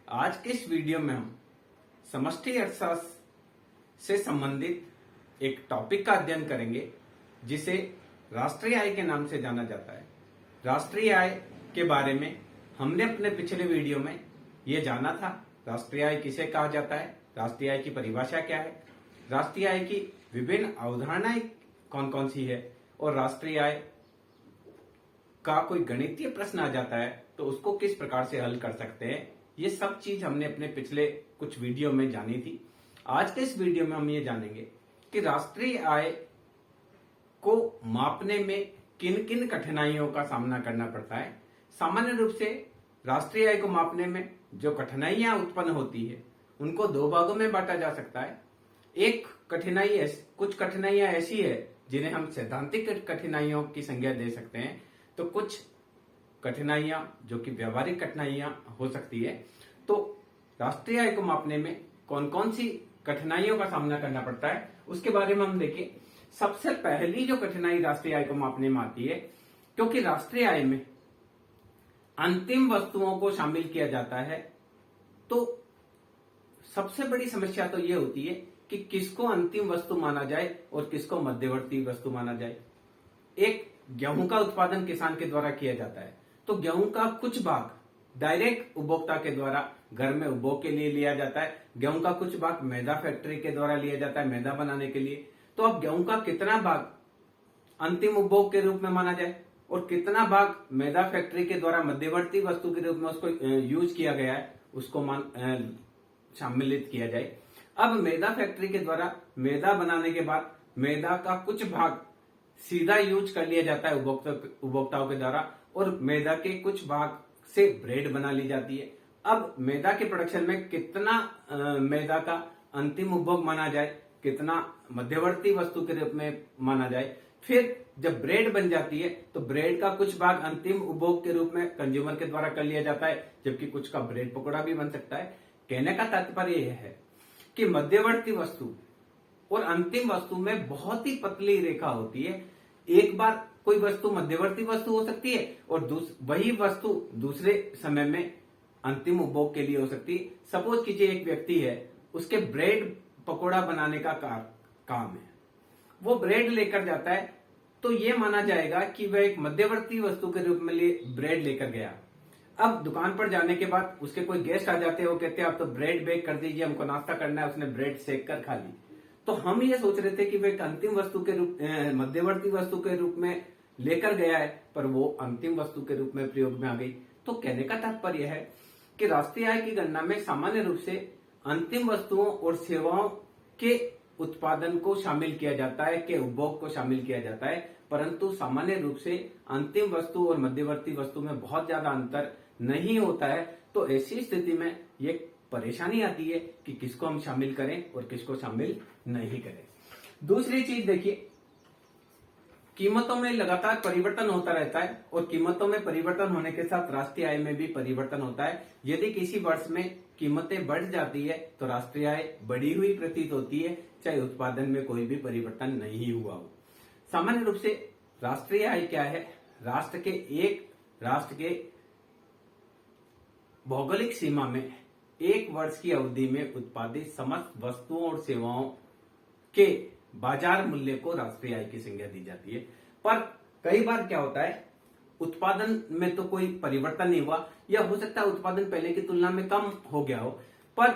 आज के इस वीडियो में हम समष्टि अर्थशास्त्र से संबंधित एक टॉपिक का अध्ययन करेंगे जिसे राष्ट्रीय आय के नाम से जाना जाता है। राष्ट्रीय आय के बारे में हमने अपने पिछले वीडियो में ये जाना था। राष्ट्रीय आय किसे कहा जाता है, राष्ट्रीय आय की परिभाषा क्या है, राष्ट्रीय आय की विभिन्न अवधारणाएं कौन कौन सी है और राष्ट्रीय आय का कोई गणितीय प्रश्न आ जाता है तो उसको किस प्रकार से हल कर सकते हैं। ये सब चीज हमने अपने पिछले कुछ वीडियो में जानी थी। आज के इस वीडियो में हम ये जानेंगे कि राष्ट्रीय आय को मापने में किन किन कठिनाइयों का सामना करना पड़ता है। सामान्य रूप से राष्ट्रीय आय को मापने में जो कठिनाइयां उत्पन्न होती है उनको दो भागों में बांटा जा सकता है। एक कठिनाई कुछ कठिनाइयां ऐसी है जिन्हें हम सैद्धांतिक कठिनाइयों की संज्ञा दे सकते हैं, तो कुछ कठिनाइयां जो कि व्यावहारिक कठिनाइयां हो सकती है। तो राष्ट्रीय आय को मापने में कौन कौन सी कठिनाइयों का सामना करना पड़ता है उसके बारे में हम देखें। सबसे पहली जो कठिनाई राष्ट्रीय आय को मापने में आती है, क्योंकि राष्ट्रीय आय में अंतिम वस्तुओं को शामिल किया जाता है, तो सबसे बड़ी समस्या तो यह होती है कि किसको अंतिम वस्तु माना जाए और किसको मध्यवर्ती वस्तु माना जाए। एक गेहूं का उत्पादन किसान के द्वारा किया जाता है, तो गेहूं का कुछ भाग डायरेक्ट उपभोक्ता के द्वारा घर में उपभोग के लिए लिया जाता है, गेहूं का कुछ भाग मैदा फैक्ट्री के द्वारा लिया जाता है मैदा बनाने के लिए। तो अब गेहूं का कितना भाग अंतिम उपभोग के रूप में माना जाए और कितना भाग मैदा फैक्ट्री के द्वारा मध्यवर्ती वस्तु के रूप में उसको यूज किया गया है उसको सम्मिलित किया जाए। अब मैदा फैक्ट्री के द्वारा मैदा बनाने के बाद मैदा का कुछ भाग सीधा यूज कर लिया जाता है उपभोक्ताओं के द्वारा और मैदा के कुछ भाग से ब्रेड बना ली जाती है। अब मैदा के प्रोडक्शन में कितना मैदा का अंतिम उपभोग माना जाए, कितना मध्यवर्ती वस्तु के रूप में माना जाए। फिर जब ब्रेड बन जाती है तो ब्रेड का कुछ भाग अंतिम उपभोग के रूप में कंज्यूमर के द्वारा कर लिया जाता है, जबकि कुछ का ब्रेड पकौड़ा भी बन सकता है। कहने का तात्पर्य यह है कि मध्यवर्ती वस्तु और अंतिम वस्तु में बहुत ही पतली रेखा होती है। एक बार कोई वस्तु मध्यवर्ती वस्तु हो सकती है और वही वस्तु दूसरे समय में अंतिम उपभोग के लिए हो सकती है। सपोज कीजिए एक व्यक्ति है, उसके ब्रेड पकोड़ा बनाने का काम है, वो ब्रेड लेकर जाता है, तो ये माना जाएगा कि वह एक मध्यवर्ती वस्तु के रूप में ब्रेड लेकर गया। अब दुकान पर जाने के बाद उसके कोई गेस्ट आ जाते हैं, वो कहते हैं आप तो ब्रेड बेक कर दीजिए, हमको नाश्ता करना है। उसने ब्रेड सेक कर खा ली। तो हम ये सोच रहे थे कि वह एक अंतिम वस्तु के रूप मध्यवर्ती वस्तु के रूप में लेकर गया है, पर वो अंतिम वस्तु के रूप में प्रयोग में आ गई। तो कहने का तात्पर्य है कि राष्ट्रीय आय की गणना में सामान्य रूप से अंतिम वस्तुओं और सेवाओं के उत्पादन को शामिल किया जाता है, के उपभोग को शामिल किया जाता है, परंतु सामान्य रूप से अंतिम वस्तु और मध्यवर्ती वस्तु में बहुत ज्यादा अंतर नहीं होता है। तो ऐसी स्थिति में ये परेशानी आती है कि किसको हम शामिल करें और किसको शामिल नहीं करें। दूसरी चीज देखिए, कीमतों में लगातार परिवर्तन होता रहता है और कीमतों में परिवर्तन होने के साथ राष्ट्रीय आय में भी परिवर्तन होता है। यदि किसी वर्ष में कीमतें बढ़ जाती है तो राष्ट्रीय आय बढ़ी हुई प्रतीत होती है, चाहे उत्पादन में कोई भी परिवर्तन नहीं हुआ हो। सामान्य रूप से राष्ट्रीय आय क्या है, राष्ट्र के भौगोलिक सीमा में एक वर्ष की अवधि में उत्पादित समस्त वस्तुओं और सेवाओं के बाजार मूल्य को राष्ट्रीय आय की संज्ञा दी जाती है। पर कई बार क्या होता है, उत्पादन में तो कोई परिवर्तन नहीं हुआ या हो सकता है उत्पादन पहले की तुलना में कम हो गया हो, पर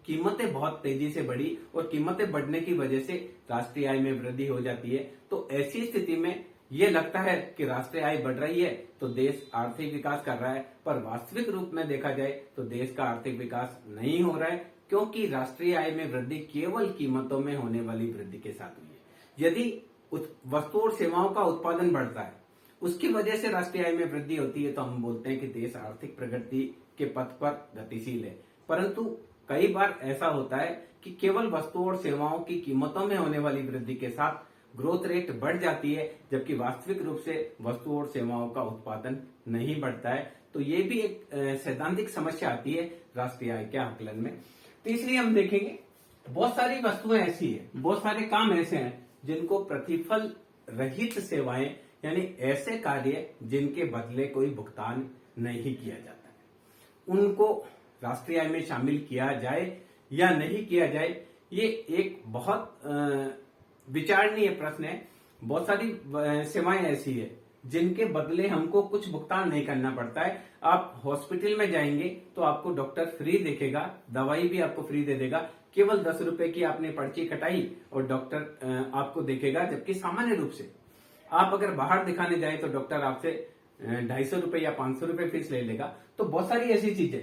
कीमतें बहुत तेजी से बढ़ी और कीमतें बढ़ने की वजह से राष्ट्रीय आय में वृद्धि हो जाती है। तो ऐसी स्थिति में ये लगता है कि राष्ट्रीय आय बढ़ रही है तो देश आर्थिक विकास कर रहा है, पर वास्तविक रूप में देखा जाए तो देश का आर्थिक विकास नहीं हो रहा है, क्योंकि राष्ट्रीय आय में वृद्धि केवल कीमतों में होने वाली वृद्धि के साथ हुई है। यदि वस्तु और सेवाओं का उत्पादन बढ़ता है, उसकी वजह से राष्ट्रीय आय में वृद्धि होती है, तो हम बोलते हैं कि देश आर्थिक प्रगति के पथ पर गतिशील है। परंतु कई बार ऐसा होता है कि केवल वस्तुओं और सेवाओं की कीमतों में होने वाली वृद्धि के साथ ग्रोथ रेट बढ़ जाती है, जबकि वास्तविक रूप से वस्तुओं और सेवाओं का उत्पादन नहीं बढ़ता है। तो ये भी एक सैद्धांतिक समस्या आती है राष्ट्रीय आय के आकलन में। तीसरी हम देखेंगे, बहुत सारी वस्तुएं ऐसी है, बहुत सारे काम ऐसे हैं जिनको प्रतिफल रहित सेवाएं, यानी ऐसे कार्य जिनके बदले कोई भुगतान नहीं किया जाता है, उनको राष्ट्रीय आय में शामिल किया जाए या नहीं किया जाए, ये एक बहुत विचारणीय प्रश्न है। बहुत सारी सेवाएं ऐसी है जिनके बदले हमको कुछ भुगतान नहीं करना पड़ता है। आप हॉस्पिटल में जाएंगे तो आपको डॉक्टर फ्री देखेगा, दवाई भी आपको फ्री दे देगा, केवल 10 रुपए की आपने पर्ची कटाई और डॉक्टर आपको देखेगा। जबकि सामान्य रूप से आप अगर बाहर दिखाने जाए तो डॉक्टर आपसे 250 रुपए या 500 रुपए फीस ले लेगा। तो बहुत सारी ऐसी चीजें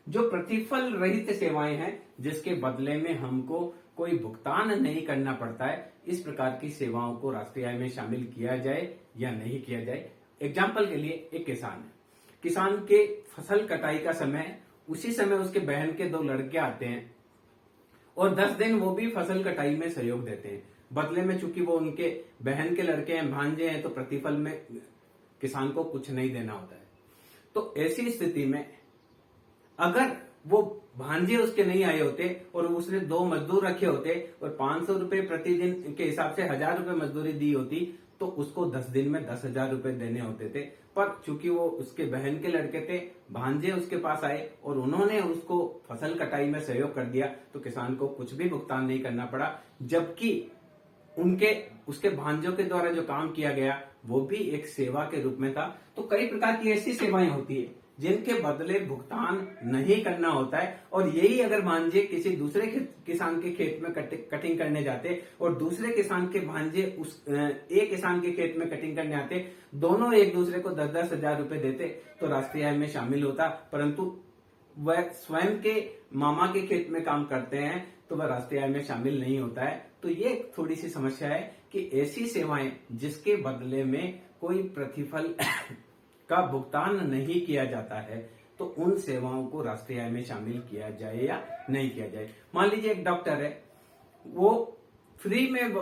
जो प्रतिफल रहित सेवाएं हैं जिसके बदले में हमको कोई भुगतान नहीं करना पड़ता है, इस प्रकार की सेवाओं को राष्ट्रीय आय में शामिल किया जाए या नहीं किया जाए। एग्जाम्पल के लिए एक किसान है, किसान के फसल कटाई का समय, उसी समय उसके बहन के 2 लड़के आते हैं और 10 दिन वो भी फसल कटाई में सहयोग देते हैं। बदले में चूंकि वो उनके बहन के लड़के हैं, भांजे हैं, तो प्रतिफल में किसान को कुछ नहीं देना होता है। तो ऐसी स्थिति में अगर वो भांजे उसके नहीं आए होते और उसने 2 मजदूर रखे होते और 500 रुपए प्रतिदिन के हिसाब से 1000 रुपए मजदूरी दी होती, तो उसको 10 दिन में 10,000 रुपए देने होते थे। पर चूंकि वो उसके बहन के लड़के थे, भांजे उसके पास आए और उन्होंने उसको फसल कटाई में सहयोग कर दिया, तो किसान को कुछ भी भुगतान नहीं करना पड़ा। जबकि उसके भांजों के द्वारा जो काम किया गया वो भी एक सेवा के रूप में था। तो कई प्रकार की ऐसी सेवाएं होती है जिनके बदले भुगतान नहीं करना होता है। और यही अगर भांजे किसी दूसरे किसान के खेत में कटिंग करने जाते और दूसरे किसान के भांजे एक किसान के खेत में कटिंग करने आते, दोनों एक दूसरे को 10-10 हजार रुपए देते तो राष्ट्रीय आय में शामिल होता। परंतु वह स्वयं के मामा के खेत में काम करते हैं तो वह राष्ट्रीय आय में शामिल नहीं होता है। तो ये थोड़ी सी समस्या है कि ऐसी सेवाएं जिसके बदले में कोई प्रतिफल का भुगतान नहीं किया जाता है, तो उन सेवाओं को राष्ट्रीय आय में शामिल किया जाए या नहीं किया जाए। मान लीजिए एक डॉक्टर है, वो फ्री में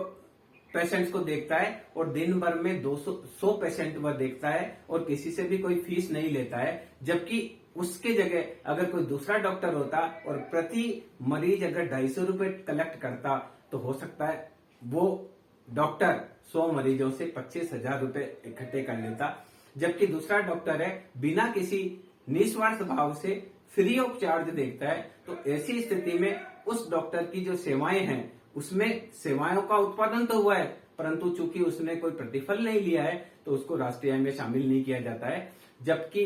पेशेंट्स को देखता है और दिन भर में 100 पेशेंट वह देखता है और किसी से भी कोई फीस नहीं लेता है। जबकि उसके जगह अगर कोई दूसरा डॉक्टर होता और प्रति मरीज अगर 250 रुपए कलेक्ट करता, तो हो सकता है वो डॉक्टर 100 मरीजों से 25,000 रुपए इकट्ठे कर लेता। जबकि दूसरा डॉक्टर है, बिना किसी निस्वार्थ भाव से फ्री ऑफ चार्ज देखता है। तो ऐसी स्थिति में उस डॉक्टर की जो सेवाएं हैं उसमें सेवाओं का उत्पादन तो हुआ है, परंतु चूंकि उसने कोई प्रतिफल नहीं लिया है तो उसको राष्ट्रीय आय में शामिल नहीं किया जाता है। जबकि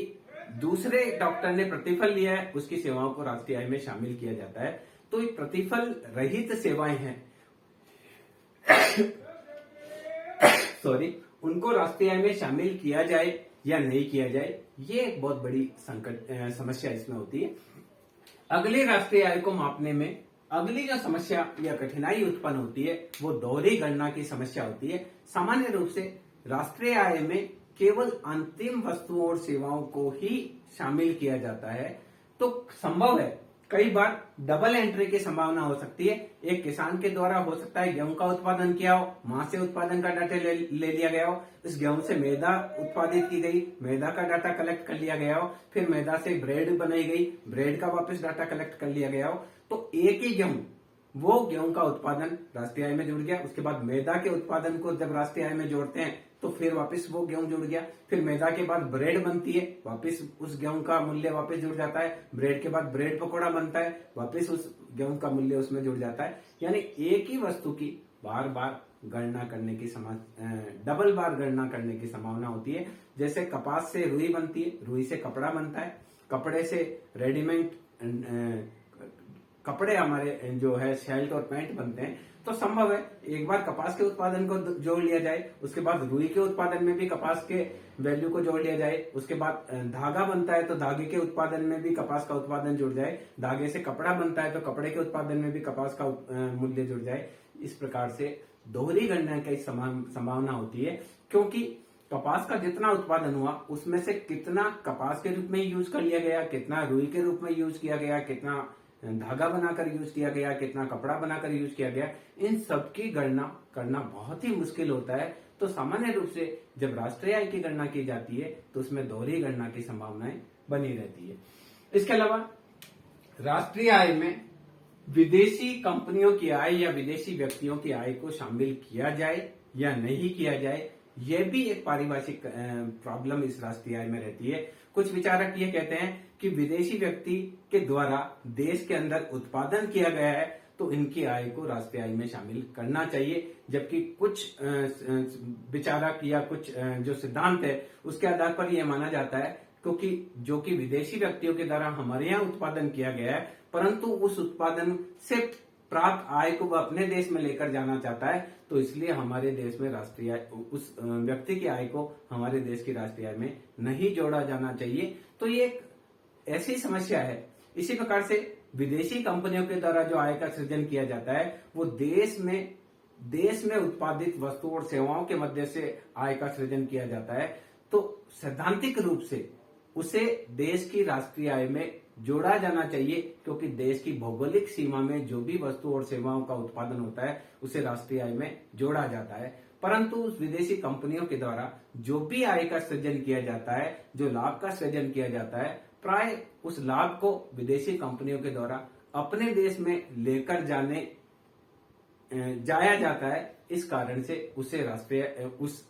दूसरे डॉक्टर ने प्रतिफल लिया है, उसकी सेवाओं को राष्ट्रीय आय में शामिल किया जाता है। तो ये प्रतिफल रहित सेवाएं हैं उनको राष्ट्रीय आय में शामिल किया जाए या नहीं किया जाए, ये एक बहुत बड़ी समस्या इसमें होती है। अगली राष्ट्रीय आय को मापने में अगली जो समस्या या कठिनाई उत्पन्न होती है वो दोहरी गणना की समस्या होती है। सामान्य रूप से राष्ट्रीय आय में केवल अंतिम वस्तुओं और सेवाओं को ही शामिल किया जाता है। तो संभव है कई बार डबल एंट्री की संभावना हो सकती है। एक किसान के द्वारा हो सकता है गेहूं का उत्पादन किया हो, वहां से उत्पादन का डाटा ले लिया गया हो, इस गेहूं से मैदा उत्पादित की गई, मैदा का डाटा कलेक्ट कर लिया गया हो, फिर मैदा से ब्रेड बनाई गई, ब्रेड का वापस डाटा कलेक्ट कर लिया गया हो। तो एक ही गेहूं, वो गेहूं का उत्पादन राष्ट्रीय आय में जुड़ गया। उसके बाद मैदा के उत्पादन को जब राष्ट्रीय आय में जोड़ते हैं तो फिर वापस वो गेहूं जुड़ गया। फिर मैदा के बाद ब्रेड बनती है, वापस उस गेहूं का मूल्य वापस जुड़ जाता है। ब्रेड के बाद ब्रेड पकौड़ा बनता है, वापस उस गेहूं का मूल्य उसमें जुड़ जाता है। यानी एक ही वस्तु की बार बार गणना करने की डबल बार गणना करने की संभावना होती है। जैसे कपास से रुई बनती है, रुई से कपड़ा बनता है, कपड़े से रेडीमेड कपड़े हमारे जो है शर्ट और पैंट बनते हैं। तो संभव है एक बार कपास के उत्पादन को जोड़ लिया जाए, उसके बाद रुई के उत्पादन में भी कपास के वैल्यू को जोड़ लिया जाए, उसके बाद धागा बनता है तो धागे के उत्पादन में भी कपास का उत्पादन जुड़ जाए, धागे से कपड़ा बनता है तो कपड़े के उत्पादन में भी कपास का मूल्य जुड़ जाए। इस प्रकार से दोहरी गणना की संभावना होती है, क्योंकि कपास का जितना उत्पादन हुआ उसमें से कितना कपास के रूप में यूज कर लिया गया, कितना रुई के रूप में यूज किया गया, कितना धागा बनाकर यूज किया गया, कितना कपड़ा बनाकर यूज किया गया, इन सब की गणना करना बहुत ही मुश्किल होता है। तो सामान्य रूप से जब राष्ट्रीय आय की गणना की जाती है तो उसमें दोहरी गणना की संभावनाएं बनी रहती है। इसके अलावा राष्ट्रीय आय में विदेशी कंपनियों की आय या विदेशी व्यक्तियों की आय को शामिल किया जाए या नहीं किया जाए, यह भी एक पारिभाषिक प्रॉब्लम इस राष्ट्रीय आय में रहती है। कुछ विचारक ये कहते हैं कि विदेशी व्यक्ति के द्वारा देश के अंदर उत्पादन किया गया है तो इनकी आय को राष्ट्रीय आय में शामिल करना चाहिए। जबकि कुछ विचारक या कुछ जो सिद्धांत है उसके आधार पर यह माना जाता है क्योंकि जो कि विदेशी व्यक्तियों के द्वारा हमारे यहाँ उत्पादन किया गया है, परंतु उस उत्पादन से प्राप्त आय को वह अपने देश में लेकर जाना चाहता है, तो इसलिए हमारे देश में राष्ट्रीय आय, उस व्यक्ति की आय को हमारे देश की राष्ट्रीय आय में नहीं जोड़ा जाना चाहिए। तो ये एक ऐसी समस्या है। इसी प्रकार से विदेशी कंपनियों के द्वारा जो आय का सृजन किया जाता है वो देश में उत्पादित वस्तुओं और सेवाओं के मध्य से आय का सृजन किया जाता है, तो सैद्धांतिक रूप से उसे देश की राष्ट्रीय आय में जोड़ा जाना चाहिए, क्योंकि देश की भौगोलिक सीमा में जो भी वस्तु और सेवाओं का उत्पादन होता है उसे राष्ट्रीय आय में जोड़ा जाता है। परंतु उस विदेशी कंपनियों के द्वारा जो भी आय का सृजन किया जाता है, जो लाभ का सृजन किया जाता है, प्राय उस लाभ को विदेशी कंपनियों के द्वारा अपने देश में लेकर जाया जाता है। इस कारण से उसे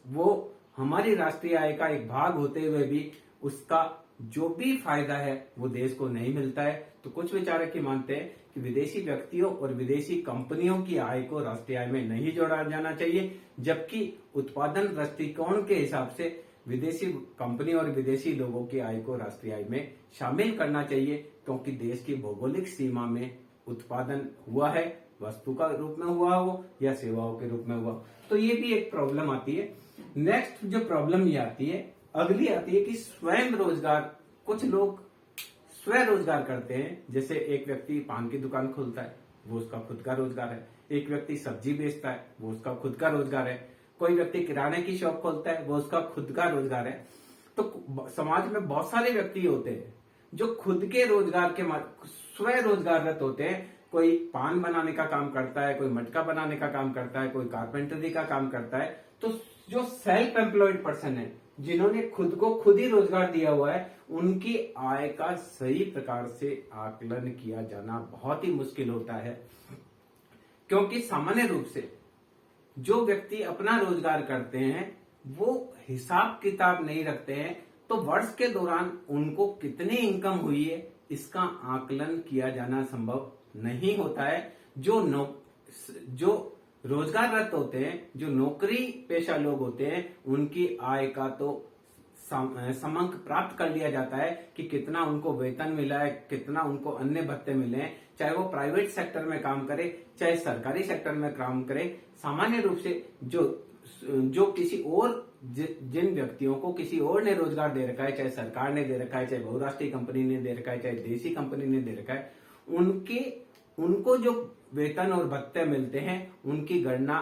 वो हमारी राष्ट्रीय आय का एक भाग होते हुए भी उसका जो भी फायदा है वो देश को नहीं मिलता है। तो कुछ विचारक ये मानते हैं कि विदेशी व्यक्तियों और विदेशी कंपनियों की आय को राष्ट्रीय आय में नहीं जोड़ा जाना चाहिए, जबकि उत्पादन दृष्टिकोण के हिसाब से विदेशी कंपनी और विदेशी लोगों की आय को राष्ट्रीय आय में शामिल करना चाहिए, क्योंकि देश की भौगोलिक सीमा में उत्पादन हुआ है, वस्तु का रूप में हुआ हो या सेवाओं के रूप में हुआ। तो ये भी एक प्रॉब्लम आती है। नेक्स्ट जो प्रॉब्लम ये आती है, अगली आती है कि स्वयं रोजगार। कुछ लोग स्वरोजगार करते हैं, जैसे एक व्यक्ति पान की दुकान खोलता है, वो उसका खुद का रोजगार है। एक व्यक्ति सब्जी बेचता है, वो उसका खुद का रोजगार है। कोई व्यक्ति किराने की शॉप खोलता है, वो उसका खुद का रोजगार है। तो समाज में बहुत सारे व्यक्ति होते हैं जो खुद के रोजगार के स्वरोजगाररत होते हैं। कोई पान बनाने का काम करता है, कोई मटका बनाने का काम करता है, कोई कारपेंटरी का काम करता है। तो जो सेल्फ एम्प्लॉयड पर्सन है, जिन्होंने खुद को खुद ही रोजगार दिया हुआ है, उनकी आय का सही प्रकार से आकलन किया जाना बहुत ही मुश्किल होता है, क्योंकि सामान्य रूप से जो व्यक्ति अपना रोजगार करते हैं वो हिसाब किताब नहीं रखते हैं, तो वर्ष के दौरान उनको कितनी इनकम हुई है इसका आकलन किया जाना संभव नहीं होता है। जो रोजगाररत होते हैं, जो नौकरी पेशा लोग होते हैं, उनकी आय का तो समंक प्राप्त कर लिया जाता है कि कितना उनको वेतन मिला है, कितना उनको अन्य भत्ते मिले हैं, चाहे वो प्राइवेट सेक्टर में काम करे चाहे सरकारी सेक्टर में काम करे। सामान्य रूप से जो किसी और जिन व्यक्तियों को किसी और ने रोजगार दे रखा है, चाहे सरकार ने दे रखा है, चाहे बहुराष्ट्रीय कंपनी ने दे रखा है, चाहे देशी कंपनी ने दे रखा है, उनको जो वेतन और भत्ते मिलते हैं उनकी गणना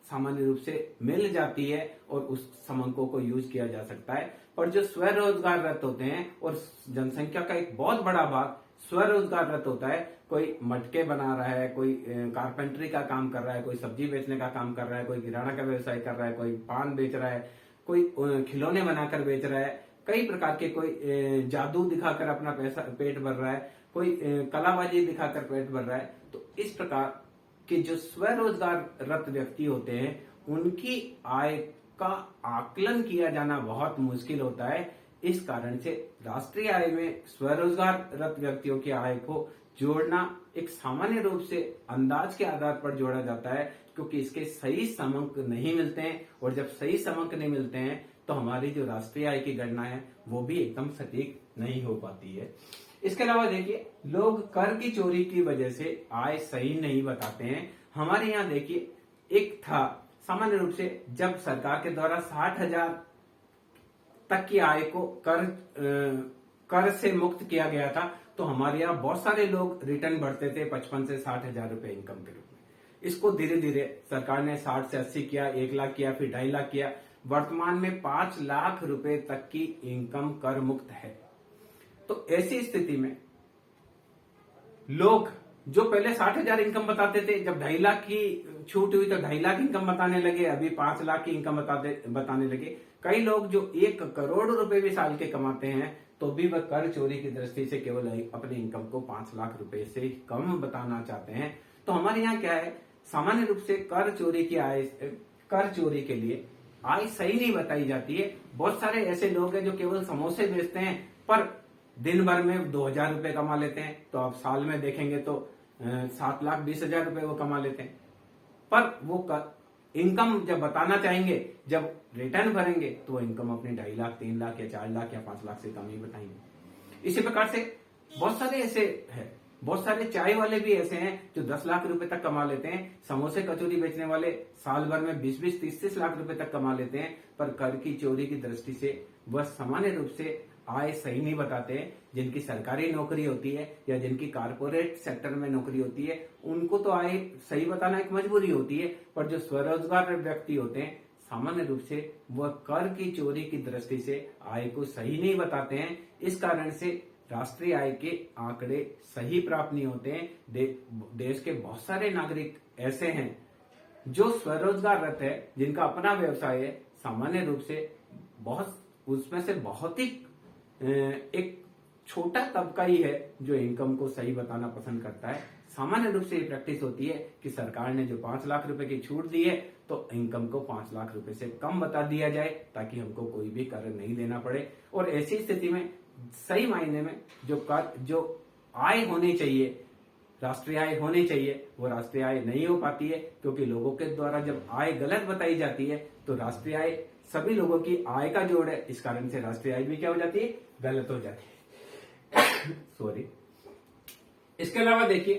सामान्य रूप से मिल जाती है और उस समंकों को यूज किया जा सकता है। पर जो स्वरोजगाररत होते हैं, और जनसंख्या का एक बहुत बड़ा भाग स्वरोजगाररत होता है, कोई मटके बना रहा है, कोई कारपेंटरी का काम कर रहा है, कोई सब्जी बेचने का काम कर रहा है, कोई किराना का व्यवसाय कर रहा है, कोई पान बेच रहा है, कोई खिलौने बनाकर बेच रहा है, कई प्रकार के, कोई जादू दिखाकर अपना पेट भर रहा है, कोई कलाबाजी दिखाकर पेट भर रहा है। तो इस प्रकार के जो स्वरोजगाररत व्यक्ति होते हैं उनकी आय का आकलन किया जाना बहुत मुश्किल होता है। इस कारण से राष्ट्रीय आय में स्वरोजगाररत व्यक्तियों की आय को जोड़ना एक सामान्य रूप से अंदाज के आधार पर जोड़ा जाता है, क्योंकि इसके सही समंक नहीं मिलते हैं, और जब सही समंक नहीं मिलते हैं तो हमारी जो राष्ट्रीय आय की गणना है वो भी एकदम सटीक नहीं हो पाती है। इसके अलावा देखिए, लोग कर की चोरी की वजह से आय सही नहीं बताते हैं। हमारे यहाँ देखिए, एक था सामान्य रूप से जब सरकार के द्वारा 60,000 तक की आय को कर से मुक्त किया गया था, तो हमारे यहाँ बहुत सारे लोग रिटर्न भरते थे 55 से 60,000 रुपए इनकम के रूप में। इसको धीरे धीरे सरकार ने 60 से 80 किया, 1 लाख किया, फिर 2.5 लाख किया। वर्तमान में 5 लाख रुपए तक की इनकम कर मुक्त है। तो ऐसी स्थिति में लोग जो पहले 60,000 इनकम बताते थे, जब 2.5 लाख की छूट हुई तो 2.5 लाख इनकम बताने लगे, अभी 5 लाख की इनकम बताने लगे। कई लोग जो 1 करोड़ रुपए भी साल के कमाते हैं तो भी वह कर चोरी की दृष्टि से केवल अपने इनकम को 5 लाख रुपए से कम बताना चाहते हैं। तो हमारे यहाँ क्या है, सामान्य रूप से कर चोरी के लिए आय सही नहीं बताई जाती है। बहुत सारे ऐसे लोग हैं जो केवल समोसे बेचते हैं, पर दिन भर में 2,000 रुपए कमा लेते हैं, तो आप साल में देखेंगे तो 7,20,000 रुपए वो कमा लेते हैं। पर वो इनकम जब बताना चाहेंगे, जब रिटर्न भरेंगे, तो वो इनकम अपने 2.5 लाख, 3 लाख या 4 लाख या 5 लाख से कम ही बताएंगे। इसी प्रकार से बहुत सारे ऐसे हैं, बहुत सारे चाय वाले भी ऐसे हैं जो 10 लाख रुपए तक कमा लेते हैं। समोसे कचौरी बेचने वाले साल भर में 20-20, 30-30 लाख रुपए तक कमा लेते हैं। पर कर की चोरी की दृष्टि से वह सामान्य रूप से आय सही नहीं बताते हैं। जिनकी सरकारी नौकरी होती है या जिनकी कारपोरेट सेक्टर में नौकरी होती है, उनको तो आय सही बताना एक मजबूरी होती है। पर जो स्वरोजगार व्यक्ति होते हैं, सामान्य रूप से वह कर की चोरी की दृष्टि से आय को सही नहीं बताते हैं। इस कारण से राष्ट्रीय आय के आंकड़े सही प्राप्त नहीं होते हैं। देश के बहुत सारे नागरिक ऐसे हैं जो स्वरोजगाररत है, जिनका अपना व्यवसाय है। सामान्य रूप से उसमें से बहुत ही एक छोटा तबका ही है जो इनकम को सही बताना पसंद करता है। सामान्य रूप से ये प्रैक्टिस होती है कि सरकार ने जो 5 लाख रुपए की छूट दी है, तो इनकम को 5 लाख रुपए से कम बता दिया जाए, ताकि हमको कोई भी कर नहीं देना पड़े। और ऐसी स्थिति में सही मायने में जो आय होनी चाहिए, राष्ट्रीय आय होनी चाहिए, वो राष्ट्रीय आय नहीं हो पाती है। क्योंकि लोगों के द्वारा जब आय गलत बताई जाती है, तो राष्ट्रीय आय सभी लोगों की आय का जोड़ है। इस कारण से राष्ट्रीय आय भी क्या हो जाती है, गलत हो जाती है। सॉरी। इसके अलावा देखिए,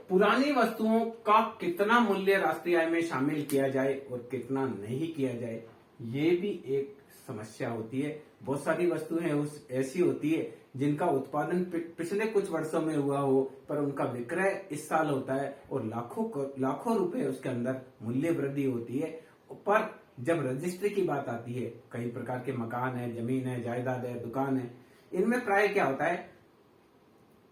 पुरानी वस्तुओं का कितना मूल्य राष्ट्रीय आय में शामिल किया जाए और कितना नहीं किया जाए, ये भी एक समस्या होती है। बहुत सारी वस्तुएं ऐसी होती है जिनका उत्पादन पिछले कुछ वर्षों में हुआ हो, पर उनका विक्रय इस साल होता है और लाखों रुपए उसके अंदर मूल्य वृद्धि होती है। पर जब रजिस्ट्री की बात आती है, कई प्रकार के मकान है, जमीन है, जायदाद है, दुकान है, इनमें प्राय क्या होता है,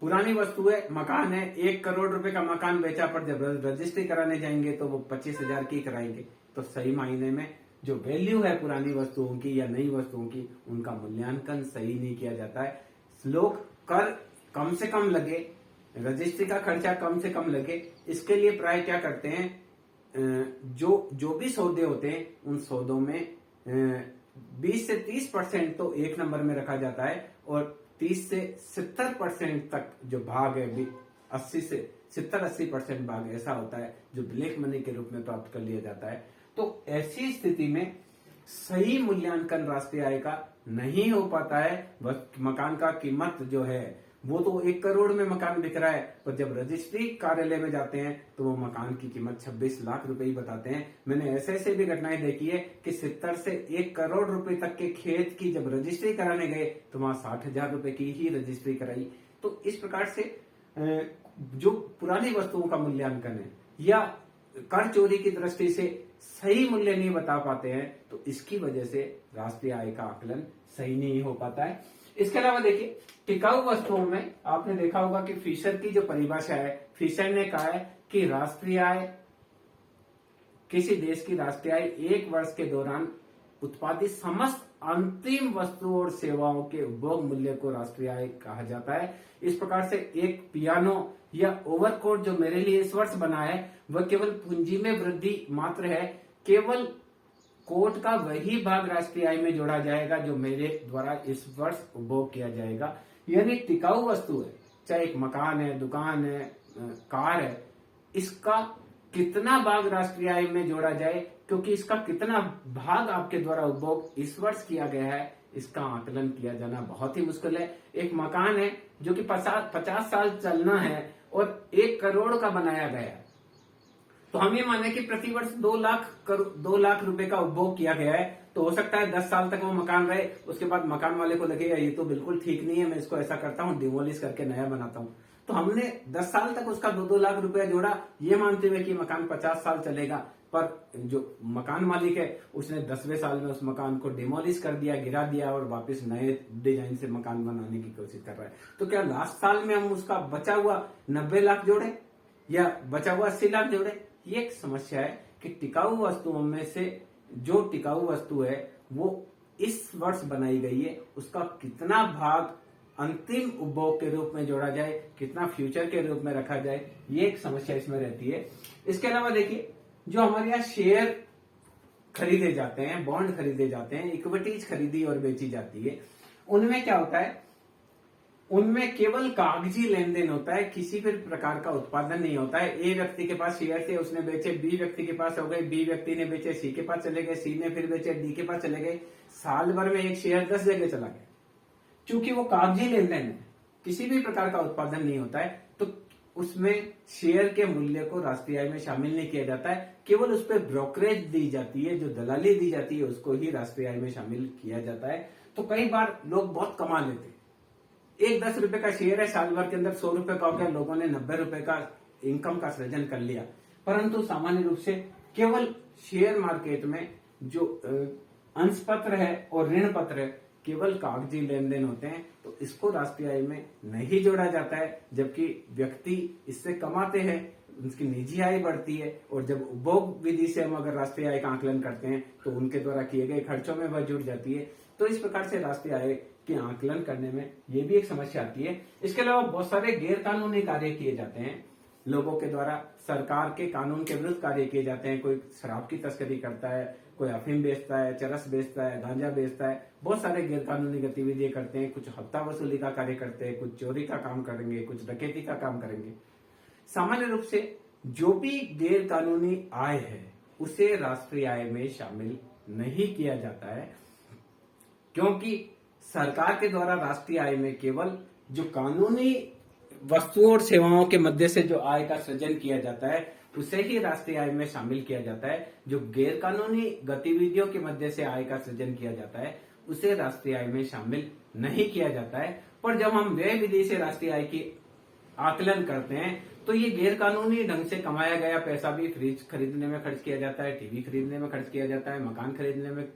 पुरानी वस्तु है, मकान है, 1 करोड़ रुपए का मकान बेचा, पर जब रजिस्ट्री कराने जाएंगे तो वो 25,000 की कराएंगे। तो सही मायने में जो वैल्यू है पुरानी वस्तुओं की या नई वस्तुओं की, उनका मूल्यांकन सही नहीं किया जाता है। लोग कर कम से कम लगे, रजिस्ट्री का खर्चा कम से कम लगे, इसके लिए प्राय क्या करते हैं, जो भी सौदे होते हैं, उन सौदों में 20 से 30% तो एक नंबर में रखा जाता है, और 30 से 70% तक जो भाग है, 80 से 70-80% भाग ऐसा होता है जो ब्लैक मनी के रूप में प्राप्त कर लिया जाता है। तो ऐसी स्थिति में सही मूल्यांकन राष्ट्रीय आय का नहीं हो पाता है। मकान का कीमत जो है वो तो 1 करोड़ में मकान बिक रहा है, पर जब रजिस्ट्री कार्यालय में जाते हैं तो वो मकान की कीमत 26 लाख रुपए ही बताते हैं। मैंने ऐसे भी घटनाएं देखी है कि 70 से 1 करोड़ रुपए तक के खेत की जब रजिस्ट्री कराने गए तो वहां 60,000 रुपए की ही रजिस्ट्री कराई। तो इस प्रकार से जो पुरानी वस्तुओं का मूल्यांकन है या कर चोरी की दृष्टि से सही मूल्य नहीं बता पाते हैं, तो इसकी वजह से राष्ट्रीय आय का आकलन सही नहीं हो पाता है। इसके अलावा देखिए, टिकाऊ वस्तुओं में आपने देखा होगा कि फिशर की जो परिभाषा है, फिशर ने कहा है कि राष्ट्रीय आय, किसी देश की राष्ट्रीय आय 1 वर्ष के दौरान उत्पादित समस्त अंतिम वस्तुओं और सेवाओं के उपभोग मूल्य को राष्ट्रीय आय कहा जाता है। इस प्रकार से एक पियानो या ओवरकोट जो मेरे लिए इस वर्ष बना है, वह केवल पूंजी में वृद्धि मात्र है। केवल कोट का वही भाग राष्ट्रीय आय में जोड़ा जाएगा जो मेरे द्वारा इस वर्ष उपभोग किया जाएगा। यानी टिकाऊ वस्तु है, चाहे एक मकान है, दुकान है, कार है, इसका कितना भाग राष्ट्रीय आय में जोड़ा जाए, क्योंकि इसका कितना भाग आपके द्वारा उपभोग इस वर्ष किया गया है, इसका आकलन किया जाना बहुत ही मुश्किल है। एक मकान है जो कि 50 साल चलना है और 1 करोड़ का बनाया गया, तो हम ये माने कि प्रतिवर्ष 2 लाख रुपए का उपभोग किया गया है, तो हो सकता है 10 साल तक वो मकान रहे, उसके बाद मकान वाले को लगेगा ये तो बिल्कुल ठीक नहीं है, मैं इसको ऐसा करता हूँ, डिमोलिश करके नया बनाता हूँ। तो हमने 10 साल तक उसका 2-2 लाख रुपया जोड़ा, ये मानते हुए कि मकान 50 साल चलेगा, पर जो मकान मालिक है उसने 10वें साल में उस मकान को डिमोलिश कर दिया, गिरा दिया और वापस नए डिजाइन से मकान बनाने की कोशिश कर रहा है। तो क्या लास्ट साल में हम उसका बचा हुआ 90 लाख जोड़े या बचा हुआ 80 लाख जोड़े? ये एक समस्या है कि टिकाऊ वस्तुओं में से जो टिकाऊ वस्तु है वो इस वर्ष बनाई गई है, उसका कितना भाग अंतिम उपभोग के रूप में जोड़ा जाए, कितना फ्यूचर के रूप में रखा जाए, ये एक समस्या इसमें रहती है। इसके अलावा देखिए, जो हमारे यहाँ शेयर खरीदे जाते हैं, बॉन्ड खरीदे जाते हैं, इक्विटीज खरीदी और बेची जाती है, उनमें क्या होता है, उनमें केवल कागजी लेन देन होता है, किसी भी प्रकार का उत्पादन नहीं होता है। ए व्यक्ति के पास शेयर थे, उसने बेचे, बी व्यक्ति के पास हो गए, बी व्यक्ति ने बेचे, सी के पास चले गए, सी ने फिर बेचे, डी के पास चले गए। साल भर में एक शेयर 10 जगह चला गया। क्योंकि वो कागजी लेन देन है, किसी भी प्रकार का उत्पादन नहीं होता है, तो उसमें शेयर के मूल्य को राष्ट्रीय आय में शामिल नहीं किया जाता है। केवल उस पर ब्रोकरेज दी जाती है, जो दलाली दी जाती है, उसको ही राष्ट्रीय आय में शामिल किया जाता है। तो कई बार लोग बहुत कमा लेते हैं। एक 10 रुपए का शेयर है, साल भर के अंदर 100 रुपए का हो गया, लोगों ने 90 रुपए का इनकम का सृजन कर लिया। परंतु सामान्य रूप से केवल शेयर मार्केट में जो अंश पत्र है और ऋण पत्र है, केवल कागजी लेन देन होते हैं, तो इसको राष्ट्रीय आय में नहीं जोड़ा जाता है। जबकि व्यक्ति इससे कमाते हैं, उनकी निजी आय बढ़ती है, और जब उपभोग विधि से हम अगर राष्ट्रीय आय का आकलन करते हैं तो उनके द्वारा किए गए खर्चों में वह जुड़ जाती है। तो इस प्रकार से राष्ट्रीय आय के आकलन करने में ये भी एक समस्या आती है। इसके अलावा बहुत सारे गैर कानूनी कार्य किए जाते हैं लोगों के द्वारा, सरकार के कानून के विरुद्ध कार्य किए जाते हैं। कोई शराब की तस्करी करता है, कोई अफीम बेचता है, चरस बेचता है, गांजा बेचता है, बहुत सारे गैर कानूनी गतिविधियां करते हैं। कुछ हफ्ता वसूली का कार्य करते हैं, कुछ चोरी का काम करेंगे, कुछ डकैती का काम करेंगे। सामान्य रूप से जो भी गैर कानूनी आय है उसे राष्ट्रीय आय में शामिल नहीं किया जाता है, क्योंकि सरकार के द्वारा राष्ट्रीय आय में केवल जो कानूनी वस्तुओं और सेवाओं के मध्य से जो आय का सृजन किया जाता है उसे ही राष्ट्रीय आय में शामिल किया जाता है। जो गैर कानूनी गतिविधियों के मध्य से आय का सृजन किया जाता है उसे राष्ट्रीय आय में शामिल नहीं किया जाता है। पर जब हम व्यय विधि से राष्ट्रीय आय की आकलन करते हैं तो ये गैर कानूनी ढंग से कमाया गया पैसा भी फ्रिज खरीदने में खर्च किया जाता है, टीवी खरीदने में खर्च किया जाता है, मकान खरीदने में,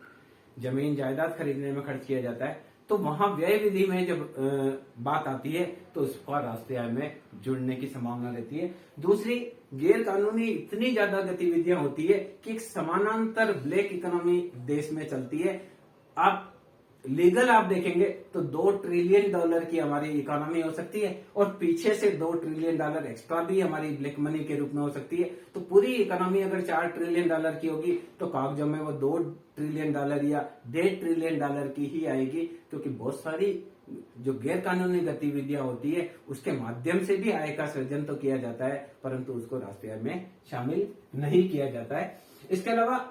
जमीन जायदाद खरीदने में खर्च किया जाता है। तो वहां व्यय विधि में जब बात आती है तो उसका राष्ट्रीय आय में जुड़ने की संभावना रहती है। दूसरी, गैर कानूनी इतनी ज्यादा गतिविधियां होती है कि एक समानांतर ब्लैक इकोनॉमी देश में चलती है। आप लीगल आप देखेंगे तो $2 ट्रिलियन की हमारी इकोनॉमी हो सकती है, और पीछे से $2 ट्रिलियन एक्स्ट्रा भी हमारी ब्लैक मनी के रूप में हो सकती है। तो पूरी इकोनॉमी अगर $4 ट्रिलियन की होगी तो कागजों में वो $2 ट्रिलियन या $1.5 ट्रिलियन की ही आएगी, क्योंकि बहुत सारी जो गैर कानूनी गतिविधियां होती है उसके माध्यम से भी आय का सृजन तो किया जाता है, परंतु उसको राष्ट्रीय आय में शामिल नहीं किया जाता है। इसके अलावा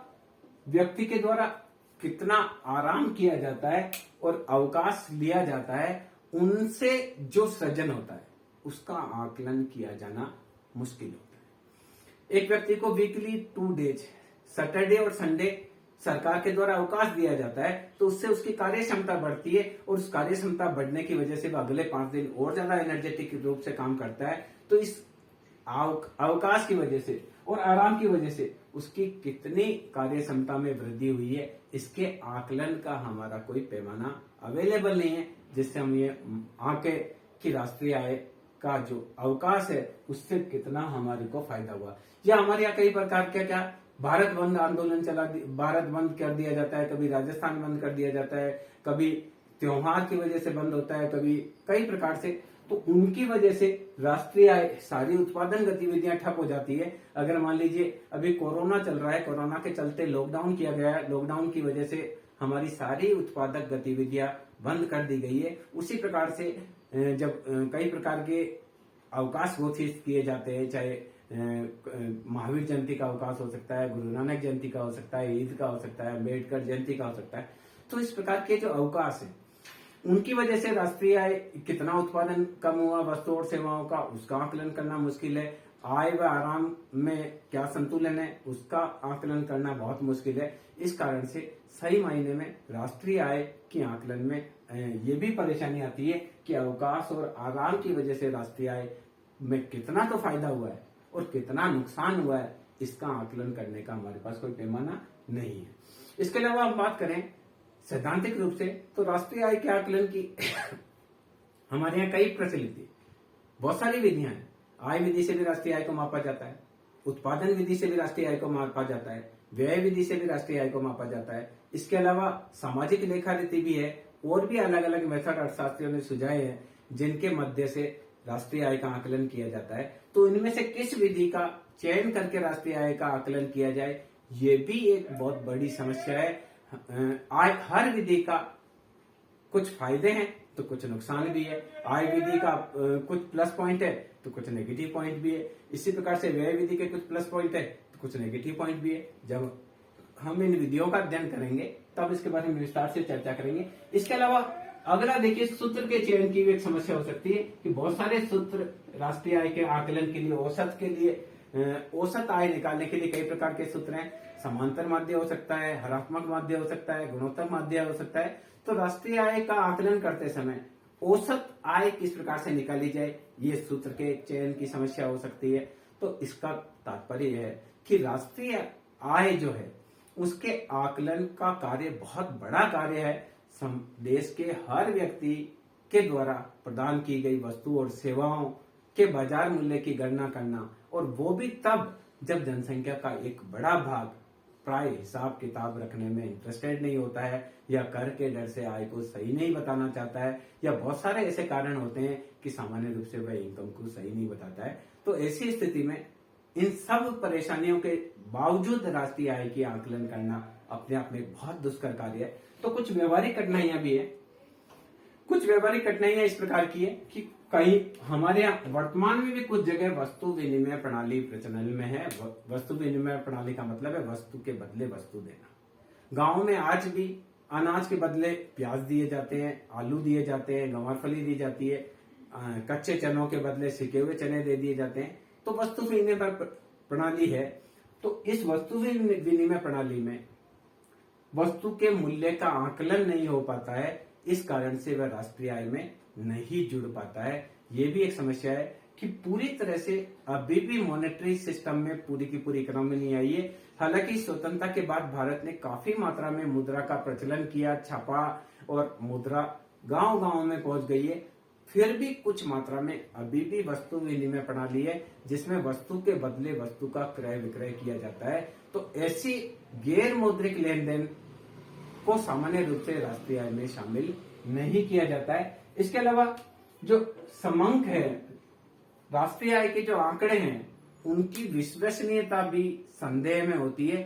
व्यक्ति के द्वारा कितना आराम किया जाता है और अवकाश लिया जाता है, उनसे जो सृजन होता है उसका आकलन किया जाना मुश्किल होता है। एक व्यक्ति को वीकली 2 डेज, सैटरडे और संडे सरकार के द्वारा अवकाश दिया जाता है, तो उससे उसकी कार्य क्षमता बढ़ती है, और उस कार्य क्षमता बढ़ने की वजह से वह अगले 5 दिन और ज्यादा एनर्जेटिक रूप से काम करता है। तो इस अवकाश की वजह से और आराम की वजह से उसकी कितनी कार्य क्षमता में वृद्धि हुई है, इसके आकलन का हमारा कोई पैमाना अवेलेबल नहीं है, जिससे हम ये आंके कि राष्ट्रीय आय का जो अवकाश है उससे कितना हमारे को फायदा हुआ। या हमारे यहाँ कई प्रकार के क्या भारत बंद आंदोलन भारत बंद कर दिया जाता है, कभी राजस्थान बंद कर दिया जाता है, कभी त्योहार की वजह से बंद होता है, कभी कई प्रकार से। तो उनकी वजह से राष्ट्रीय आय, सारी उत्पादन गतिविधियां ठप हो जाती है। अगर मान लीजिए अभी कोरोना चल रहा है, कोरोना के चलते लॉकडाउन किया गया है, लॉकडाउन की वजह से हमारी सारी उत्पादक गतिविधियां बंद कर दी गई है। उसी प्रकार से जब कई प्रकार के अवकाश घोषित किए जाते हैं, चाहे महावीर जयंती का अवकाश हो सकता है, गुरु नानक जयंती का हो सकता है, ईद का हो सकता है, अम्बेडकर जयंती का हो सकता है, तो इस प्रकार के जो अवकाश है उनकी वजह से राष्ट्रीय आय कितना उत्पादन कम हुआ वस्तुओं और सेवाओं का, उसका आकलन करना मुश्किल है। आय व आराम में क्या संतुलन है, उसका आकलन करना बहुत मुश्किल है। इस कारण से सही मायने में राष्ट्रीय आय के आकलन में ये भी परेशानी आती है कि अवकाश और आराम की वजह से राष्ट्रीय आय में कितना तो फायदा हुआ है और कितना नुकसान हुआ है, इसका आकलन करने का हमारे पास कोई पैमाना नहीं है। इसके अलावा हम बात करें सैद्धांतिक रूप से, तो राष्ट्रीय आय के आकलन की हमारे यहाँ कई प्रचलित है, बहुत सारी विधियां हैं। आय विधि से भी राष्ट्रीय आय को मापा जाता है, उत्पादन विधि से भी राष्ट्रीय आय को मापा जाता है, व्यय विधि से भी राष्ट्रीय आय को मापा जाता है। इसके अलावा सामाजिक लेखा रीति भी है, और भी अलग अलग मेथड अर्थशास्त्रियों ने सुझाए हैं जिनके मध्य से राष्ट्रीय आय का आकलन किया जाता है। तो इनमें से किस विधि का चयन करके राष्ट्रीय आय का आकलन किया जाए, ये भी एक बहुत बड़ी समस्या है। हर विधि का कुछ फायदे हैं तो कुछ नुकसान भी है। आय विधि का कुछ प्लस पॉइंट है तो कुछ नेगेटिव पॉइंट भी है। इसी प्रकार से व्यय विधि के कुछ प्लस पॉइंट है तो कुछ नेगेटिव पॉइंट भी है। जब हम इन विधियों का अध्ययन करेंगे तब इसके बारे में विस्तार से चर्चा करेंगे। इसके अलावा अगला देखिए, सूत्र के चयन की भी एक समस्या हो सकती है कि बहुत सारे सूत्र राष्ट्रीय आय के आकलन के लिए, औसत के लिए, औसत आय निकालने के लिए कई प्रकार के सूत्र हैं। समांतर माध्य हो सकता है, हरात्मक माध्य हो सकता है, गुणोत्तर माध्य हो सकता है। तो राष्ट्रीय आय का आकलन करते समय औसत आय किस प्रकार से निकाली जाए, ये सूत्र के चयन की समस्या हो सकती है। तो इसका तात्पर्य है कि राष्ट्रीय आय जो है उसके आकलन का कार्य बहुत बड़ा कार्य है। देश के हर व्यक्ति के द्वारा प्रदान की गई वस्तु और सेवाओं के बाजार मूल्य की गणना करना, और वो भी तब जब जनसंख्या का एक बड़ा भाग प्राय हिसाब किताब रखने में इंटरेस्टेड नहीं होता है, या कर के डर से आय को सही नहीं बताना चाहता है, या बहुत सारे ऐसे कारण होते हैं कि सामान्य रूप से वह इनकम को सही नहीं बताता है। तो ऐसी स्थिति में इन सब परेशानियों के बावजूद राष्ट्रीय आय की आकलन करना अपने आप में बहुत दुष्कर कार्य है। तो कुछ व्यवहारिक कठिनाइयां भी है। कुछ व्यवहारिक कठिनाइयां इस प्रकार की है कि कहीं हमारे यहाँ वर्तमान में भी कुछ जगह वस्तु विनिमय प्रणाली प्रचलन में है। वस्तु विनिमय प्रणाली का मतलब है वस्तु के बदले वस्तु देना। गांव में आज भी अनाज के बदले प्याज दिए जाते हैं, आलू दिए जाते हैं, गंवारफली दी जाती है, कच्चे चनों के बदले सिके हुए चने दे दिए जाते हैं। तो वस्तु विनिमय प्रणाली है। तो इस वस्तु विनिमय प्रणाली में वस्तु के मूल्य का आकलन नहीं हो पाता है, इस कारण से वह राष्ट्रीय आय में नहीं जुड़ पाता है। ये भी एक समस्या है कि पूरी तरह से अभी भी मॉनेटरी सिस्टम में पूरी की पूरी इकोनॉमी नहीं आई है। हालांकि स्वतंत्रता के बाद भारत ने काफी मात्रा में मुद्रा का प्रचलन किया, छापा, और मुद्रा गांव गांव में पहुंच गई है। फिर भी कुछ मात्रा में अभी भी वस्तु विनिमय प्रणाली है जिसमें वस्तु के बदले वस्तु का क्रय विक्रय किया जाता है। तो ऐसी गैर मौद्रिक लेन देन को सामान्य रूप से राष्ट्रीय आय में शामिल नहीं किया जाता है। इसके अलावा जो समंक है, राष्ट्रीय आय के जो आंकड़े हैं उनकी विश्वसनीयता भी संदेह में होती है।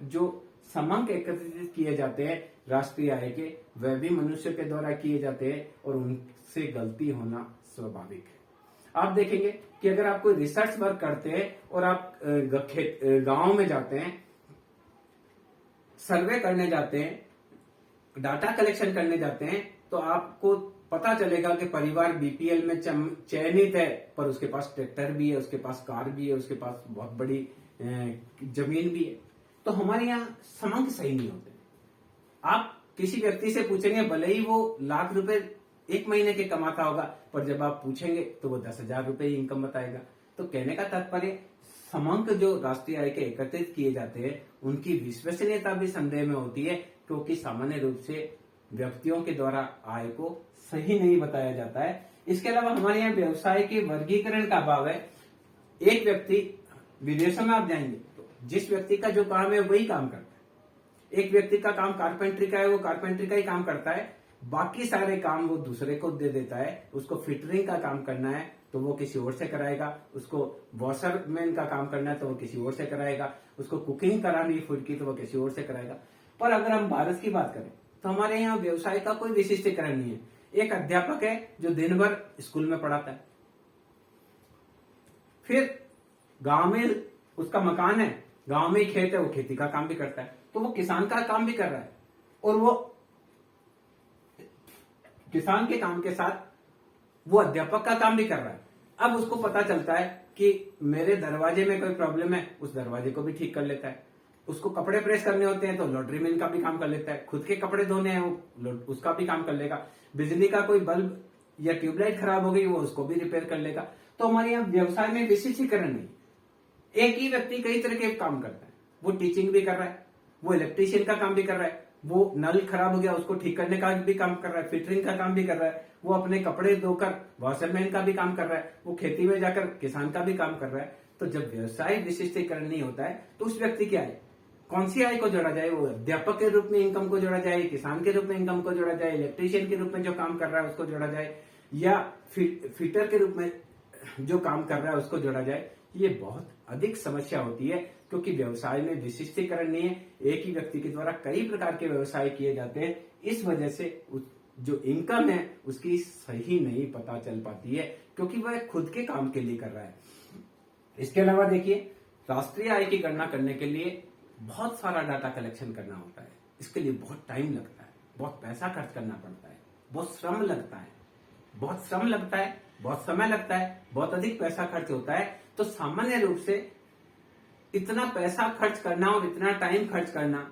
जो समंक एकत्रित किए जाते हैं राष्ट्रीय आय के, वह भी मनुष्य के द्वारा किए जाते हैं और उनसे गलती होना स्वाभाविक है। आप देखेंगे कि अगर आप कोई रिसर्च वर्क करते हैं और आप गांव में जाते हैं, सर्वे करने जाते हैं, डाटा कलेक्शन करने जाते हैं, तो आपको पता चलेगा कि परिवार बीपीएल में चयनित है, पर उसके पास ट्रैक्टर भी है, उसके पास कार भी है, उसके पास बहुत बड़ी जमीन भी है। तो हमारे यहाँ समंक सही नहीं होते। आप किसी व्यक्ति से पूछेंगे, भले ही वो लाख रुपए एक महीने के कमाता होगा, पर जब आप पूछेंगे तो वो 10,000 रुपए ही इनकम बताएगा। तो कहने का तात्पर्य, समंक जो राष्ट्रीय आय के एकत्रित किए जाते हैं उनकी विश्वसनीयता भी संदेह में होती है, क्योंकि सामान्य रूप से व्यक्तियों के द्वारा आय को सही नहीं बताया जाता है। इसके अलावा हमारे यहाँ व्यवसाय के वर्गीकरण का अभाव है। एक व्यक्ति, विदेशों में आप जाएंगे तो जिस व्यक्ति का जो काम है वही काम करता है। एक व्यक्ति का काम कारपेंट्री का है, वो कारपेंट्री का ही काम करता है, बाकी सारे काम वो दूसरे को दे देता है। उसको फिटरिंग का काम करना है तो वो किसी और से कराएगा, उसको वॉशरमैन का काम करना है तो वो किसी और से कराएगा, उसको कुकिंग करानी है फूड की तो वो किसी और से कराएगा। पर अगर हम भारत की बात करें तो हमारे यहाँ व्यवसाय का कोई विशिष्टीकरण नहीं है। एक अध्यापक है जो दिन भर स्कूल में पढ़ाता है, फिर गांव में उसका मकान है, गांव में ही खेत है, वो खेती का काम भी करता है, तो वो किसान का काम भी कर रहा है, और वो किसान के काम के साथ वो अध्यापक का काम भी कर रहा है। अब उसको पता चलता है कि मेरे दरवाजे में कोई प्रॉब्लम है, उस दरवाजे को भी ठीक कर लेता है। उसको कपड़े प्रेस करने होते हैं तो लॉन्ड्री मैन का भी काम कर लेता है। खुद के कपड़े धोने हैं वो उसका भी काम कर लेगा। बिजली का कोई बल्ब या ट्यूबलाइट खराब हो गई, वो उसको भी रिपेयर कर लेगा। तो हमारे यहाँ व्यवसाय में विशिष्टीकरण नहीं, एक ही व्यक्ति कई तरह के काम करता है। वो टीचिंग भी कर रहा है, वो इलेक्ट्रीशियन का काम भी कर रहा है, वो नल खराब हो गया उसको ठीक करने का भी काम कर रहा है, फिटरिंग का काम भी कर रहा है, वो अपने कपड़े धोकर वॉशरमैन का भी काम कर रहा है, वो खेती में जाकर किसान का भी काम कर रहा है। तो जब व्यवसाय विशिष्टीकरण नहीं होता है तो उस व्यक्ति की आय, कौन सी आय को जोड़ा जाए? वो अध्यापक के रूप में इनकम को जोड़ा जाए, किसान के रूप में इनकम को जोड़ा जाए, इलेक्ट्रीशियन के रूप में जो काम कर रहा है उसको जोड़ा जाए, या फिटर के रूप में जो काम कर रहा है उसको जोड़ा जाए? ये बहुत अधिक समस्या होती है, क्योंकि व्यवसाय में विशिष्टीकरण नहीं है। एक ही व्यक्ति के द्वारा कई प्रकार के व्यवसाय किए जाते हैं। इस वजह से जो इनकम है उसकी सही नहीं पता चल पाती है, क्योंकि वह खुद के काम के लिए कर रहा है। इसके अलावा देखिए, राष्ट्रीय आय की गणना करने के लिए बहुत सारा डाटा कलेक्शन करना होता है। इसके लिए बहुत टाइम लगता है, बहुत पैसा खर्च करना पड़ता है, बहुत श्रम लगता है, बहुत समय लगता है, बहुत अधिक पैसा खर्च होता है। तो सामान्य रूप से इतना पैसा खर्च करना और इतना टाइम खर्च करना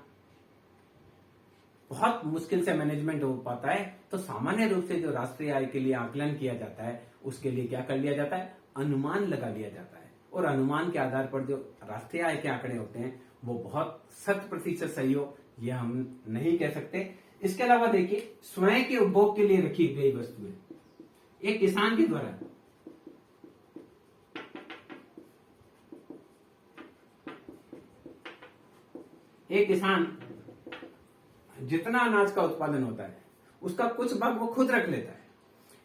बहुत मुश्किल से मैनेजमेंट हो पाता है। तो सामान्य रूप से जो राष्ट्रीय आय के लिए आकलन किया जाता है, उसके लिए क्या कर लिया जाता है, अनुमान लगा लिया जाता है। और अनुमान के आधार पर जो राष्ट्रीय आय के आंकड़े होते हैं वो बहुत 100% सही हो, यह हम नहीं कह सकते। इसके अलावा देखिए, स्वयं के उपभोग के लिए रखी गई वस्तुएं एक किसान के द्वारा जितना अनाज का उत्पादन होता है उसका कुछ भाग वो खुद रख लेता है।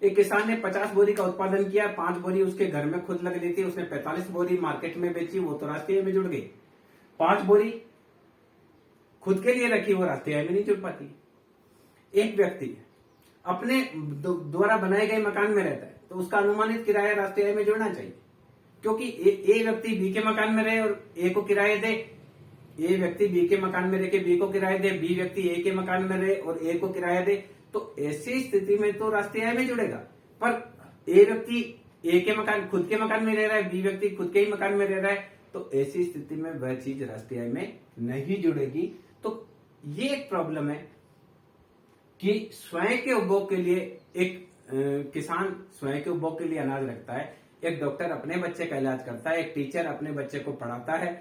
एक किसान ने 50 बोरी का उत्पादन किया, 5 बोरी उसके घर में खुद लग ली थी, उसने 45 बोरी मार्केट में बेची, वो तो राष्ट्रीय आय में जुड़ गई। 5 बोरी खुद के लिए रखी, वो राष्ट्रीय आय में नहीं जुड़ पाती। एक व्यक्ति अपने द्वारा बनाए गए मकान में रहता है, तो उसका अनुमानित किराया राष्ट्रीय आय में जुड़ना चाहिए, क्योंकि ए व्यक्ति बी के मकान में रहे और ए को किराया दे, ए व्यक्ति बी के मकान में रह के बी को किराया दे, बी व्यक्ति ए के मकान में रहे और ए को किराया दे, तो ऐसी स्थिति में तो राष्ट्रीय आय में जुड़ेगा। पर ए व्यक्ति ए के मकान खुद के मकान में रह रहा है, बी व्यक्ति खुद के ही मकान में रह रहा है, तो ऐसी स्थिति में वह चीज राष्ट्रीय आय में नहीं जुड़ेगी। तो ये एक प्रॉब्लम है कि स्वयं के उपभोग के लिए एक किसान स्वयं के उपभोग के लिए अनाज रखता है, एक डॉक्टर अपने बच्चे का इलाज करता है, एक टीचर अपने बच्चे को पढ़ाता है।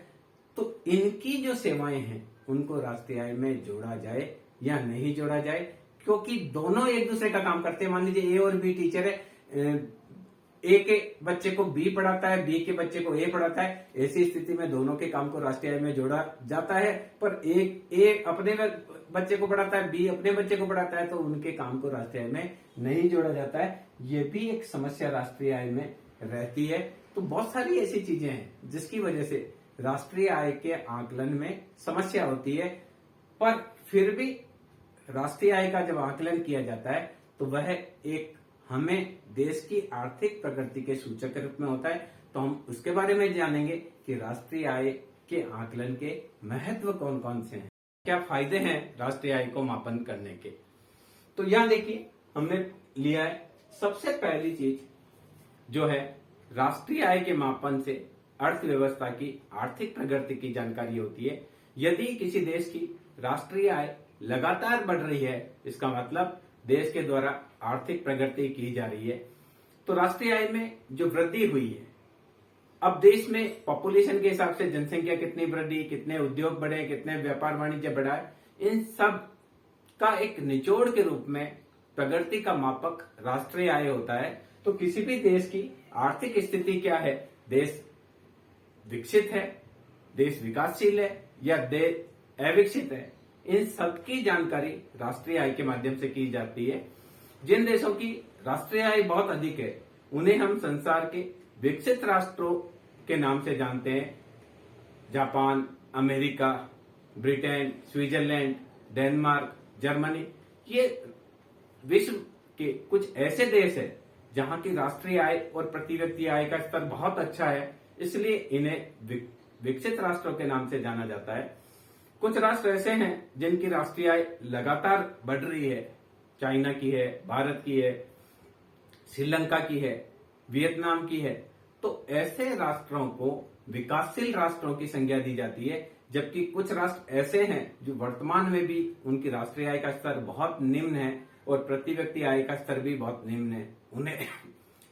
तो इनकी जो सेवाएं हैं उनको राष्ट्रीय आय में जोड़ा जाए या नहीं जोड़ा जाए, क्योंकि दोनों एक दूसरे का काम करते हैं। मान लीजिए ए और बी टीचर है, ए के बच्चे को बी पढ़ाता है, बी के बच्चे को ए पढ़ाता है, ऐसी स्थिति में दोनों के काम को राष्ट्रीय आय में जोड़ा जाता है। पर ए अपने बच्चे को पढ़ाता है, बी अपने बच्चे को पढ़ाता है, तो उनके काम को राष्ट्रीय आय में नहीं जोड़ा जाता है। ये भी एक समस्या राष्ट्रीय आय में रहती है। तो बहुत सारी ऐसी चीजें हैं जिसकी वजह से राष्ट्रीय आय के आकलन में समस्या होती है। पर फिर भी राष्ट्रीय आय का जब आकलन किया जाता है तो वह एक हमें देश की आर्थिक प्रगति के सूचक के रूप में होता है। तो हम उसके बारे में जानेंगे कि राष्ट्रीय आय के आकलन के महत्व कौन कौन से हैं, क्या फायदे हैं राष्ट्रीय आय को मापन करने के। तो यहां देखिए, हमने लिया है सबसे पहली चीज जो है, राष्ट्रीय आय के मापन से अर्थव्यवस्था की आर्थिक प्रगति की जानकारी होती है। यदि किसी देश की राष्ट्रीय आय लगातार बढ़ रही है, इसका मतलब देश के द्वारा आर्थिक प्रगति की जा रही है। तो राष्ट्रीय आय में जो वृद्धि हुई है, अब देश में पॉपुलेशन के हिसाब से जनसंख्या कितनी बढ़ी, कितने उद्योग बढ़े, कितने व्यापार वाणिज्य बढ़ा, इन सब का एक निचोड़ के रूप में प्रगति का मापक राष्ट्रीय आय होता है। तो किसी भी देश की आर्थिक स्थिति क्या है, देश विकसित है, देश विकासशील है या देश अविकसित है, इन सब की जानकारी राष्ट्रीय आय के माध्यम से की जाती है। जिन देशों की राष्ट्रीय आय बहुत अधिक है उन्हें हम संसार के विकसित राष्ट्रों के नाम से जानते हैं। Japan, America, Britain, Switzerland, Denmark, Germany, ये विश्व के कुछ ऐसे देश हैं जहां की राष्ट्रीय आय और प्रति व्यक्ति आय का स्तर बहुत अच्छा है, इसलिए इन्हें विकसित राष्ट्रों के नाम से जाना जाता है। कुछ राष्ट्र ऐसे हैं जिनकी राष्ट्रीय आय लगातार बढ़ रही है, चाइना की है, भारत की है, श्रीलंका की है, वियतनाम की है। तो ऐसे राष्ट्रों को विकासशील राष्ट्रों की संज्ञा दी जाती है, जबकि कुछ राष्ट्र ऐसे हैं जो वर्तमान में भी उनकी राष्ट्रीय आय का स्तर बहुत निम्न है और प्रति व्यक्ति आय का स्तर भी बहुत निम्न है, उन्हें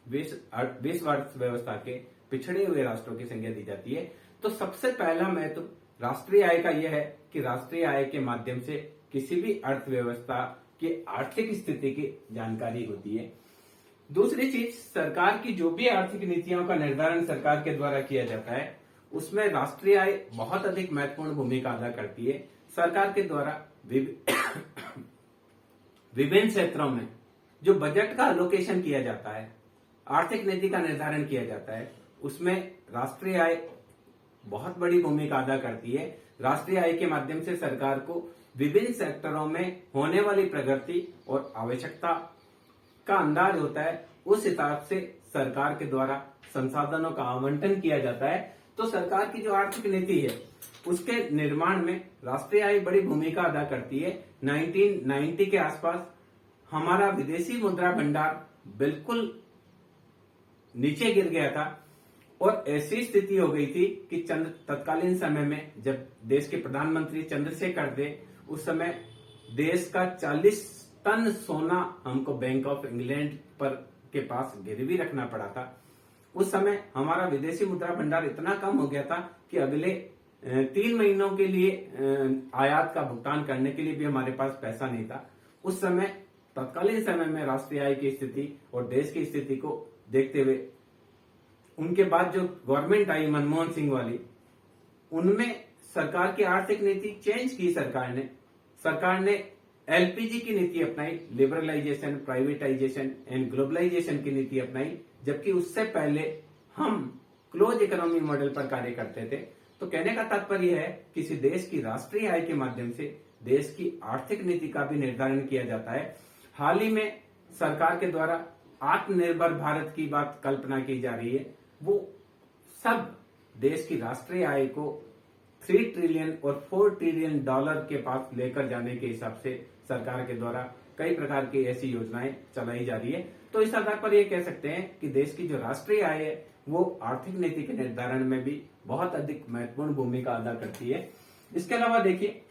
विश्व अर्थव्यवस्था के पिछड़े हुए राष्ट्रों की संज्ञा दी जाती है। तो सबसे पहला महत्व राष्ट्रीय आय का यह है कि राष्ट्रीय आय के माध्यम से किसी भी अर्थव्यवस्था की आर्थिक स्थिति की जानकारी होती है। दूसरी चीज, सरकार की जो भी आर्थिक नीतियों का निर्धारण सरकार के द्वारा किया जाता है उसमें राष्ट्रीय आय बहुत अधिक महत्वपूर्ण भूमिका अदा करती है। सरकार के द्वारा विभिन्न क्षेत्रों में जो बजट का एलोकेशन किया जाता है, आर्थिक नीति का निर्धारण किया जाता है, उसमें राष्ट्रीय आय बहुत बड़ी भूमिका अदा करती है। राष्ट्रीय आय के माध्यम से सरकार को विभिन्न सेक्टरों में होने वाली प्रगति और आवश्यकता का अंदाज होता है, उस हिसाब से सरकार के द्वारा संसाधनों का आवंटन किया जाता है। तो सरकार की जो आर्थिक नीति है उसके निर्माण में राष्ट्रीय आय बड़ी भूमिका अदा करती है। 1990 के आसपास हमारा विदेशी मुद्रा भंडार बिल्कुल नीचे गिर गया था और ऐसी स्थिति हो गई थी कि तत्कालीन समय में जब देश के प्रधानमंत्री चंद्रशेखर थे, उस समय देश का 40 टन सोना हमको बैंक ऑफ इंग्लैंड के पास गिरवी रखना पड़ा था। उस समय हमारा विदेशी मुद्रा भंडार इतना कम हो गया था कि अगले 3 महीनों के लिए आयात का भुगतान करने के लिए भी हमारे पास पैसा नहीं था। उस समय तत्कालीन समय में राष्ट्रीय आय की स्थिति और देश की स्थिति को देखते हुए उनके बाद जो गवर्नमेंट आई मनमोहन सिंह वाली, उनमें सरकार की आर्थिक नीति चेंज की। सरकार ने एलपीजी की नीति अपनाई, लिबरलाइजेशन, प्राइवेटाइजेशन एंड ग्लोबलाइजेशन की नीति अपनाई, जबकि उससे पहले हम क्लोज इकोनॉमी मॉडल पर कार्य करते थे। तो कहने का तात्पर्य है किसी देश की राष्ट्रीय आय के माध्यम से देश की आर्थिक नीति का भी निर्धारण किया जाता है। हाल ही में सरकार के द्वारा आत्मनिर्भर भारत की बात कल्पना की जा रही है। वो सब देश की राष्ट्रीय आय को 3 ट्रिलियन और 4 ट्रिलियन डॉलर के पास लेकर जाने के हिसाब से सरकार के द्वारा कई प्रकार की ऐसी योजनाएं चलाई जा रही है। तो इस आधार पर ये कह सकते हैं कि देश की जो राष्ट्रीय आय है वो आर्थिक नीति के निर्धारण में भी बहुत अधिक महत्वपूर्ण भूमिका अदा करती है। इसके अलावा देखिए,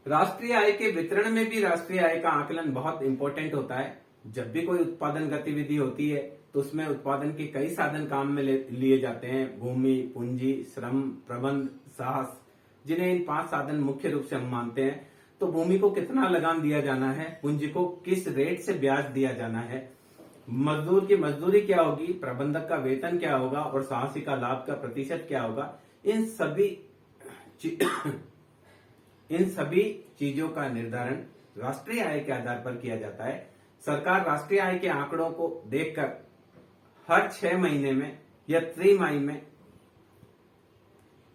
राष्ट्रीय आय के वितरण में भी राष्ट्रीय आय का आकलन बहुत इंपॉर्टेंट होता है। जब भी कोई उत्पादन गतिविधि होती है तो उसमें उत्पादन के कई साधन काम में लिए जाते हैं, भूमि, पूंजी, श्रम, प्रबंध, साहस, जिन्हें इन 5 साधन मुख्य रूप से हम मानते हैं। तो भूमि को कितना लगान दिया जाना है, पूंजी को किस रेट से ब्याज दिया जाना है, मजदूर की मजदूरी क्या होगी, प्रबंधक का वेतन क्या होगा और साहसी का लाभ का प्रतिशत क्या होगा, इन सभी चीजों का निर्धारण राष्ट्रीय आय के आधार पर किया जाता है। सरकार राष्ट्रीय आय के आंकड़ों को देखकर हर 6 महीने में या त्रिमाही में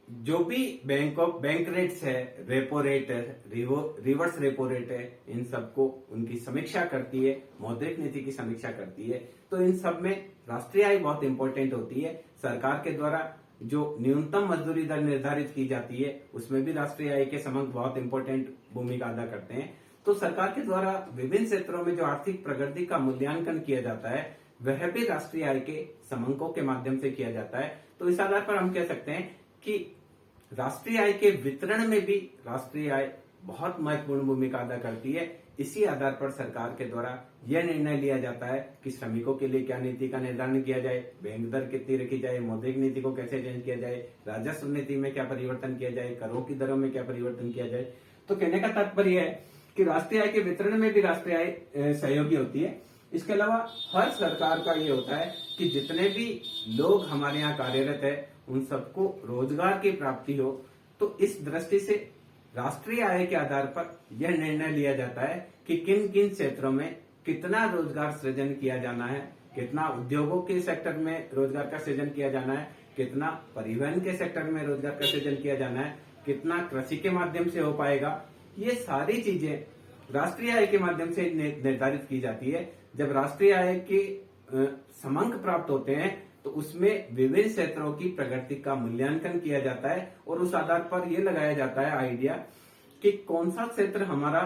जो भी बैंक रेट्स है, रेपो रेट है, रिवर्स रेपो रेट है, इन सबको उनकी समीक्षा करती है, मौद्रिक नीति की समीक्षा करती है। तो इन सब में राष्ट्रीय आय बहुत इंपॉर्टेंट होती है। सरकार के द्वारा जो न्यूनतम मजदूरी दर निर्धारित की जाती है उसमें भी राष्ट्रीय आय के समंक बहुत इंपॉर्टेंट भूमिका अदा करते हैं। तो सरकार के द्वारा विभिन्न क्षेत्रों में जो आर्थिक प्रगति का मूल्यांकन किया जाता है वह भी राष्ट्रीय आय के समंकों के माध्यम से किया जाता है। तो इस आधार पर हम कह सकते हैं कि राष्ट्रीय आय के वितरण में भी राष्ट्रीय आय बहुत महत्वपूर्ण भूमिका अदा करती है। इसी आधार पर सरकार के द्वारा यह निर्णय लिया जाता है कि श्रमिकों के लिए क्या नीति का निर्धारण किया जाए, बैंक दर कितनी रखी जाए, मौद्रिक नीति को कैसे चेंज किया जाए, राजस्व नीति में क्या परिवर्तन किया जाए, करों की दरों में क्या परिवर्तन किया जाए। तो कहने का तात्पर्य है कि राष्ट्रीय आय के वितरण में भी राष्ट्रीय आय सहयोगी होती है। इसके अलावा हर सरकार का ये होता है कि जितने भी लोग हमारे यहाँ कार्यरत है उन सबको रोजगार की प्राप्ति हो। तो इस दृष्टि से राष्ट्रीय आय के आधार पर यह निर्णय लिया जाता है कि किन किन क्षेत्रों में कितना रोजगार सृजन किया जाना है, कितना उद्योगों के सेक्टर में रोजगार का सृजन किया जाना है, कितना परिवहन के सेक्टर में रोजगार का सृजन किया जाना है, कितना कृषि के माध्यम से हो पाएगा। ये सारी चीजें राष्ट्रीय आय के माध्यम से निर्धारित की जाती है। जब राष्ट्रीय आय के समंक प्राप्त होते हैं तो उसमें विभिन्न क्षेत्रों की प्रगति का मूल्यांकन किया जाता है और उस आधार पर यह लगाया जाता है आइडिया कि कौन सा क्षेत्र हमारा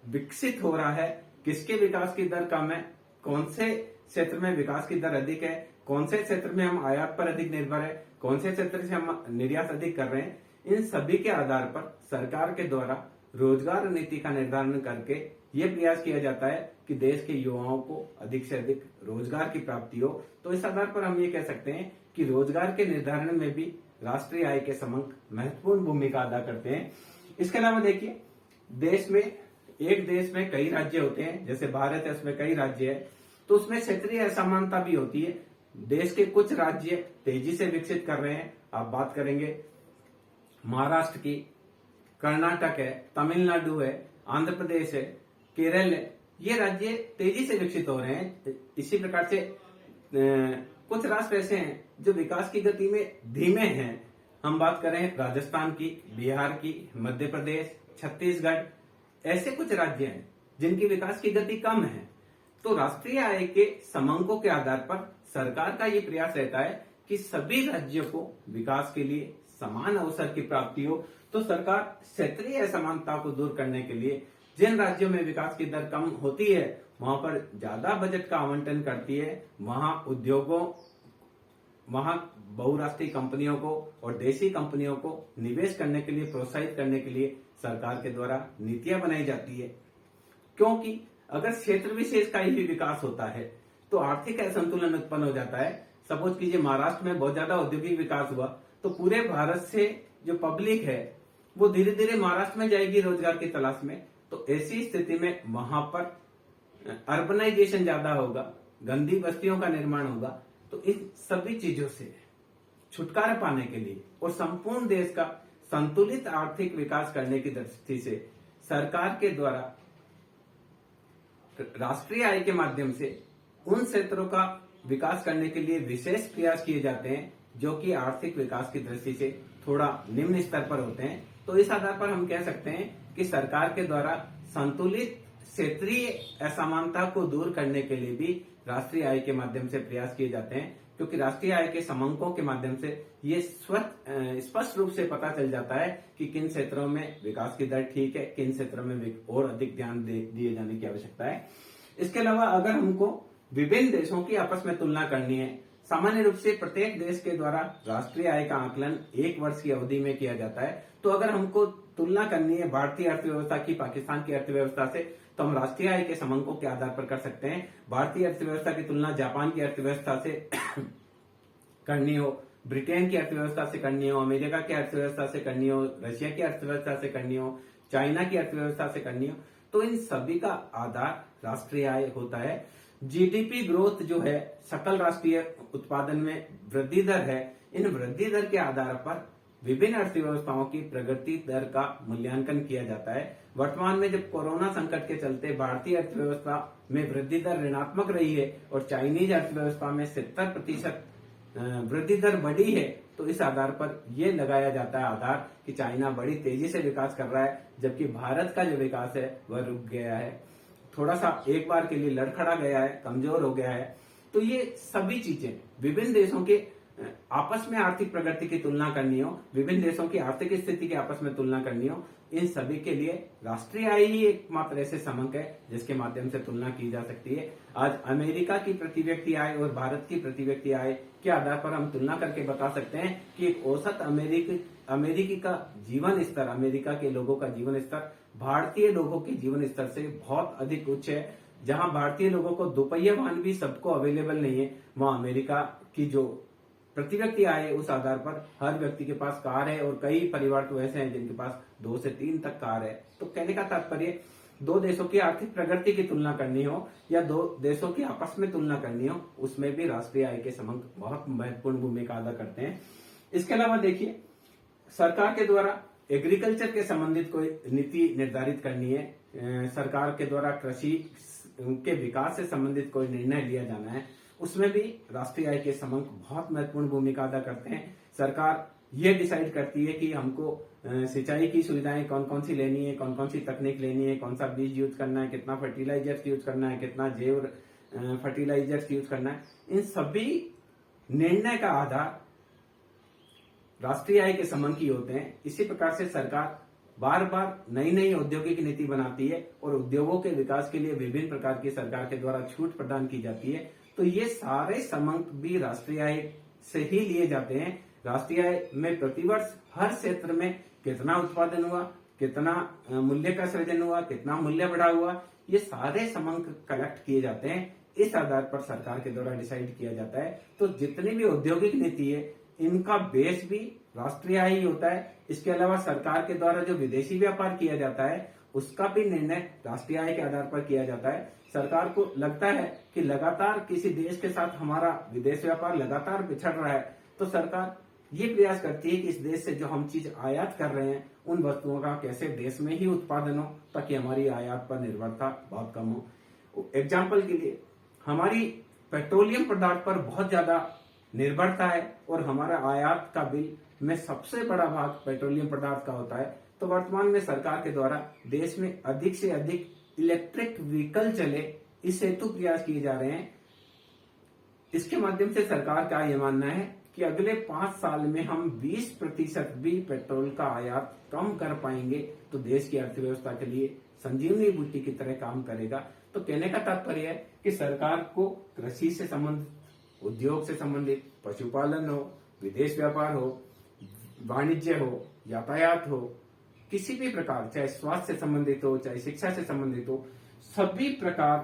विकसित हो रहा है, किसके विकास की दर कम है, कौन से क्षेत्र में विकास की दर अधिक है, कौन से क्षेत्र में हम आयात पर अधिक निर्भर है, कौन से क्षेत्र से हम निर्यात अधिक कर रहे हैं। इन सभी के आधार पर सरकार के द्वारा रोजगार नीति का निर्धारण करके ये प्रयास किया जाता है कि देश के युवाओं को अधिक से अधिक रोजगार की प्राप्ति हो। तो इस आधार पर हम ये कह सकते हैं कि रोजगार के निर्धारण में भी राष्ट्रीय आय के समंक महत्वपूर्ण भूमिका अदा करते हैं। इसके अलावा देखिए, देश में कई राज्य होते हैं, जैसे भारत है उसमें कई राज्य है, तो उसमें क्षेत्रीय असमानता भी होती है। देश के कुछ राज्य तेजी से विकसित कर रहे हैं। आप बात करेंगे महाराष्ट्र की, कर्नाटक है, तमिलनाडु है, आंध्र प्रदेश है, केरल है, ये राज्य तेजी से विकसित हो रहे हैं। इसी प्रकार से कुछ राष्ट्र ऐसे हैं जो विकास की गति में धीमे हैं। हम बात करें राजस्थान की, बिहार की, मध्य प्रदेश, छत्तीसगढ़, ऐसे कुछ राज्य हैं जिनकी विकास की गति कम है। तो राष्ट्रीय आय के समंकों के आधार पर सरकार का ये प्रयास रहता है कि सभी राज्यों को विकास के लिए समान अवसर की प्राप्ति हो। तो सरकार क्षेत्रीय असमानता को दूर करने के लिए जिन राज्यों में विकास की दर कम होती है वहां पर ज्यादा बजट का आवंटन करती है। वहां उद्योगों, वहां बहुराष्ट्रीय कंपनियों को और देशी कंपनियों को निवेश करने के लिए प्रोत्साहित करने के लिए सरकार के द्वारा नीतियां बनाई जाती है। क्योंकि अगर क्षेत्र विशेष का ही विकास होता है तो आर्थिक असंतुलन उत्पन्न हो जाता है। सपोज कीजिए महाराष्ट्र में बहुत ज्यादा औद्योगिक विकास हुआ तो पूरे भारत से जो पब्लिक है वो धीरे धीरे महाराष्ट्र में जाएगी रोजगार की तलाश में। तो ऐसी स्थिति में वहां पर अर्बनाइजेशन ज्यादा होगा, गंदी बस्तियों का निर्माण होगा। तो इन सभी चीजों से छुटकारा पाने के लिए और संपूर्ण देश का संतुलित आर्थिक विकास करने की दृष्टि से सरकार के द्वारा राष्ट्रीय आय के माध्यम से उन क्षेत्रों का विकास करने के लिए विशेष प्रयास किए जाते हैं जो कि आर्थिक विकास की दृष्टि से थोड़ा निम्न स्तर पर होते हैं। तो इस आधार पर हम कह सकते हैं कि सरकार के द्वारा संतुलित क्षेत्रीय असमानता को दूर करने के लिए भी राष्ट्रीय आय के माध्यम से प्रयास किए जाते हैं, क्योंकि राष्ट्रीय आय के समंकों के माध्यम से ये स्पष्ट रूप से पता चल जाता है कि किन क्षेत्रों में विकास की दर ठीक है, किन क्षेत्रों में और अधिक ध्यान दिए जाने की आवश्यकता है। इसके अलावा अगर हमको विभिन्न देशों की आपस में तुलना करनी है, सामान्य रूप से प्रत्येक देश के द्वारा राष्ट्रीय आय का आकलन 1 वर्ष की अवधि में किया जाता है। तो अगर हमको तुलना करनी है भारतीय अर्थव्यवस्था की पाकिस्तान की अर्थव्यवस्था से तो हम राष्ट्रीय आय के समंकों के आधार पर कर सकते हैं। भारतीय अर्थव्यवस्था की तुलना जापान की अर्थव्यवस्था से करनी हो, ब्रिटेन की अर्थव्यवस्था से करनी हो, अमेरिका की अर्थव्यवस्था से करनी हो, रशिया की अर्थव्यवस्था से करनी हो, चाइना की अर्थव्यवस्था से करनी हो, तो इन सभी का आधार राष्ट्रीय आय होता है। जीडीपी ग्रोथ जो है, सकल राष्ट्रीय उत्पादन में वृद्धि दर है, इन वृद्धि दर के आधार पर विभिन्न अर्थव्यवस्थाओं की प्रगति दर का मूल्यांकन किया जाता है। वर्तमान में जब कोरोना संकट के चलते भारतीय अर्थव्यवस्था में वृद्धि दर ऋणात्मक रही है और चाइनीज अर्थव्यवस्था में 70% वृद्धि दर बढ़ी है, तो इस आधार पर यह लगाया जाता है आधार कि चाइना बड़ी तेजी से विकास कर रहा है, जबकि भारत का जो विकास है वह रुक गया है, थोड़ा सा एक बार के लिए लड़खड़ा गया है, कमजोर हो गया है। तो ये सभी चीजें विभिन्न देशों के आपस में आर्थिक प्रगति की तुलना करनी हो, विभिन्न देशों की आर्थिक स्थिति की आपस में तुलना करनी हो, इन सभी के लिए राष्ट्रीय आय ही एकमात्र ऐसे समंक है जिसके माध्यम से तुलना की जा सकती है। आज अमेरिका की प्रति व्यक्ति आय और भारत की प्रति व्यक्ति आय के आधार पर हम तुलना करके बता सकते हैं कि एक औसत अमेरिकी का जीवन स्तर, अमेरिका के लोगों का जीवन स्तर भारतीय लोगों के जीवन स्तर से बहुत अधिक उच्च है। जहां भारतीय लोगों को दोपहिया वाहन भी सबको अवेलेबल नहीं है, वहां अमेरिका की जो प्रति व्यक्ति आय उस आधार पर हर व्यक्ति के पास कार है और कई परिवार तो ऐसे हैं जिनके पास 2 से 3 तक कार है। तो कहने का तात्पर्य, 2 देशों की आर्थिक प्रगति की तुलना करनी हो या 2 देशों की आपस में तुलना करनी हो, उसमें भी राष्ट्रीय आय के समंक बहुत महत्वपूर्ण भूमिका अदा करते हैं। इसके अलावा देखिए, सरकार के द्वारा एग्रीकल्चर के संबंधित कोई नीति निर्धारित करनी है, सरकार के द्वारा कृषि के विकास से संबंधित कोई निर्णय लिया जाना है, उसमें भी राष्ट्रीय आय के समंक बहुत महत्वपूर्ण भूमिका अदा करते हैं। सरकार ये डिसाइड करती है कि हमको सिंचाई की सुविधाएं कौन कौन सी लेनी है, कौन कौन सी तकनीक लेनी है, कौन सा बीज यूज करना है, कितना फर्टिलाइजर्स यूज करना है, कितना जैव फर्टिलाइजर्स यूज करना है। इन सभी निर्णय का आधार राष्ट्रीय आय के समंक ही होते हैं। इसी प्रकार से सरकार बार बार नई नई औद्योगिक नीति बनाती है और उद्योगों के विकास के लिए विभिन्न प्रकार की सरकार के द्वारा छूट प्रदान की जाती है। तो ये सारे समंक भी राष्ट्रीय आय से ही लिए जाते हैं। राष्ट्रीय आय में प्रतिवर्ष हर क्षेत्र में कितना उत्पादन हुआ, कितना मूल्य का सृजन हुआ, कितना मूल्य बढ़ा हुआ, ये सारे समंक कलेक्ट किए जाते हैं। इस आधार पर सरकार के द्वारा डिसाइड किया जाता है। तो जितनी भी औद्योगिक नीति है, इनका बेस भी राष्ट्रीय आय ही होता है। इसके अलावा सरकार के द्वारा जो विदेशी व्यापार किया जाता है, उसका भी निर्णय राष्ट्रीय आय के आधार पर किया जाता है। सरकार को लगता है कि लगातार किसी देश के साथ हमारा विदेश व्यापार लगातार बिछड़ रहा है, तो सरकार ये प्रयास करती है कि इस देश से जो हम चीज आयात कर रहे हैं, उन वस्तुओं का कैसे देश में ही उत्पादन हो, ताकि हमारी आयात पर निर्भरता बहुत कम हो। एग्जाम्पल के लिए, हमारी पेट्रोलियम पदार्थ पर बहुत ज्यादा निर्भरता है और हमारा आयात का बिल में सबसे बड़ा भाग पेट्रोलियम पदार्थ का होता है, तो वर्तमान में सरकार के द्वारा देश में अधिक से अधिक इलेक्ट्रिक व्हीकल चले, इस हेतु प्रयास किए जा रहे हैं। इसके माध्यम से सरकार का यह मानना है कि अगले 5 साल में हम 20% भी पेट्रोल का आयात कम कर पाएंगे तो देश की अर्थव्यवस्था के लिए संजीवनी बूटी की तरह काम करेगा। तो कहने का तात्पर्य है कि सरकार को कृषि से संबंधित, उद्योग से संबंधित, पशुपालन हो, विदेश व्यापार हो, वाणिज्य हो, यातायात हो, किसी भी प्रकार, चाहे स्वास्थ्य से संबंधित हो, चाहे शिक्षा से संबंधित हो, सभी प्रकार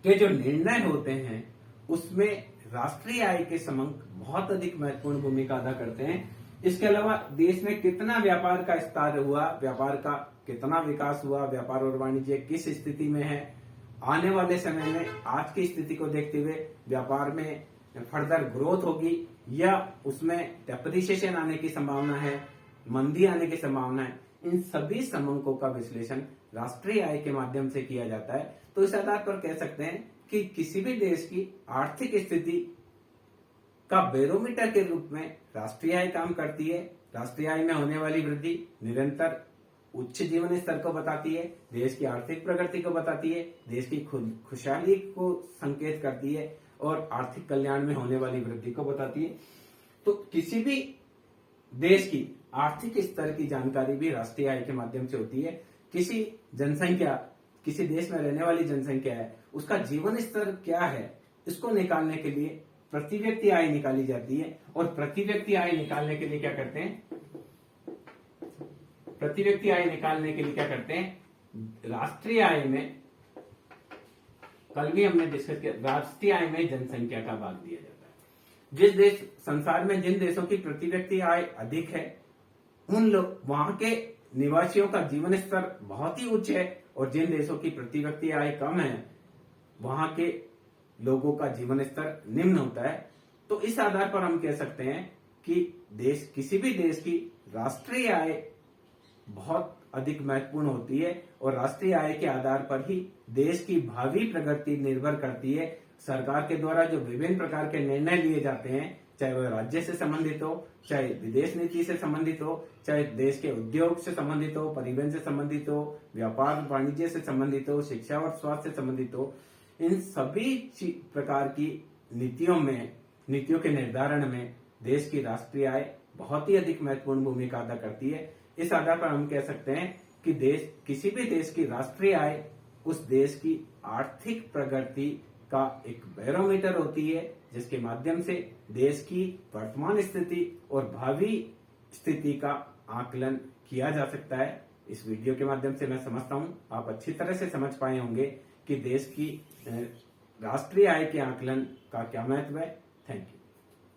के जो निर्णय होते हैं उसमें राष्ट्रीय आय के समंक बहुत अधिक महत्वपूर्ण भूमिका अदा करते हैं। इसके अलावा देश में कितना व्यापार का विस्तार हुआ, व्यापार का कितना विकास हुआ, व्यापार और वाणिज्य किस स्थिति में है, आने वाले समय में आज की स्थिति को देखते हुए व्यापार में फर्दर ग्रोथ होगी या उसमें डेप्रिसिएशन आने की संभावना है, मंदी आने की संभावना है, इन सभी समंकों का विश्लेषण राष्ट्रीय आय के माध्यम से किया जाता है। तो इस आधार पर कह सकते हैं कि किसी भी देश की आर्थिक स्थिति का बैरोमीटर के रूप में राष्ट्रीय आय काम करती है। राष्ट्रीय आय में होने वाली वृद्धि निरंतर उच्च जीवन स्तर को बताती है, देश की आर्थिक प्रगति को बताती है, देश की खुशहाली को संकेत करती है और आर्थिक कल्याण में होने वाली वृद्धि को बताती है। तो किसी भी देश की आर्थिक स्तर की जानकारी भी राष्ट्रीय आय के माध्यम से होती है। किसी जनसंख्या, किसी देश में रहने वाली जनसंख्या है, उसका जीवन स्तर क्या है, इसको निकालने के लिए प्रति व्यक्ति आय निकाली जाती है। और प्रति व्यक्ति आय निकालने के लिए क्या करते हैं, प्रति व्यक्ति आय निकालने के लिए क्या करते हैं, राष्ट्रीय आय में, कल भी हमने डिस्कस किया, राष्ट्रीय आय में जनसंख्या का भाग दिया जाता है। जिस देश, संसार में जिन देशों की प्रति व्यक्ति आय अधिक है, उन लोग, वहां के निवासियों का जीवन स्तर बहुत ही उच्च है, और जिन देशों की प्रति व्यक्ति आय कम है, वहां के लोगों का जीवन स्तर निम्न होता है। तो इस आधार पर हम कह सकते हैं कि देश, किसी भी देश की राष्ट्रीय आय बहुत अधिक महत्वपूर्ण होती है और राष्ट्रीय आय के आधार पर ही देश की भावी प्रगति निर्भर करती है। सरकार के द्वारा जो विभिन्न प्रकार के निर्णय लिए जाते हैं, चाहे वह राज्य से संबंधित हो, चाहे विदेश नीति से संबंधित हो, चाहे देश के उद्योग से संबंधित हो, परिवहन से संबंधित हो, व्यापार वाणिज्य से संबंधित हो, शिक्षा और स्वास्थ्य से संबंधित हो, इन सभी प्रकार की नीतियों के निर्धारण में देश की राष्ट्रीय आय बहुत ही अधिक महत्वपूर्ण भूमिका अदा करती है। इस आधार पर हम कह सकते हैं कि किसी भी देश की राष्ट्रीय आय उस देश की आर्थिक प्रगति का एक बैरोमीटर होती है, जिसके माध्यम से देश की वर्तमान स्थिति और भावी स्थिति का आकलन किया जा सकता है। इस वीडियो के माध्यम से मैं समझता हूं आप अच्छी तरह से समझ पाए होंगे कि देश की राष्ट्रीय आय के आकलन का क्या महत्व है। Thank you.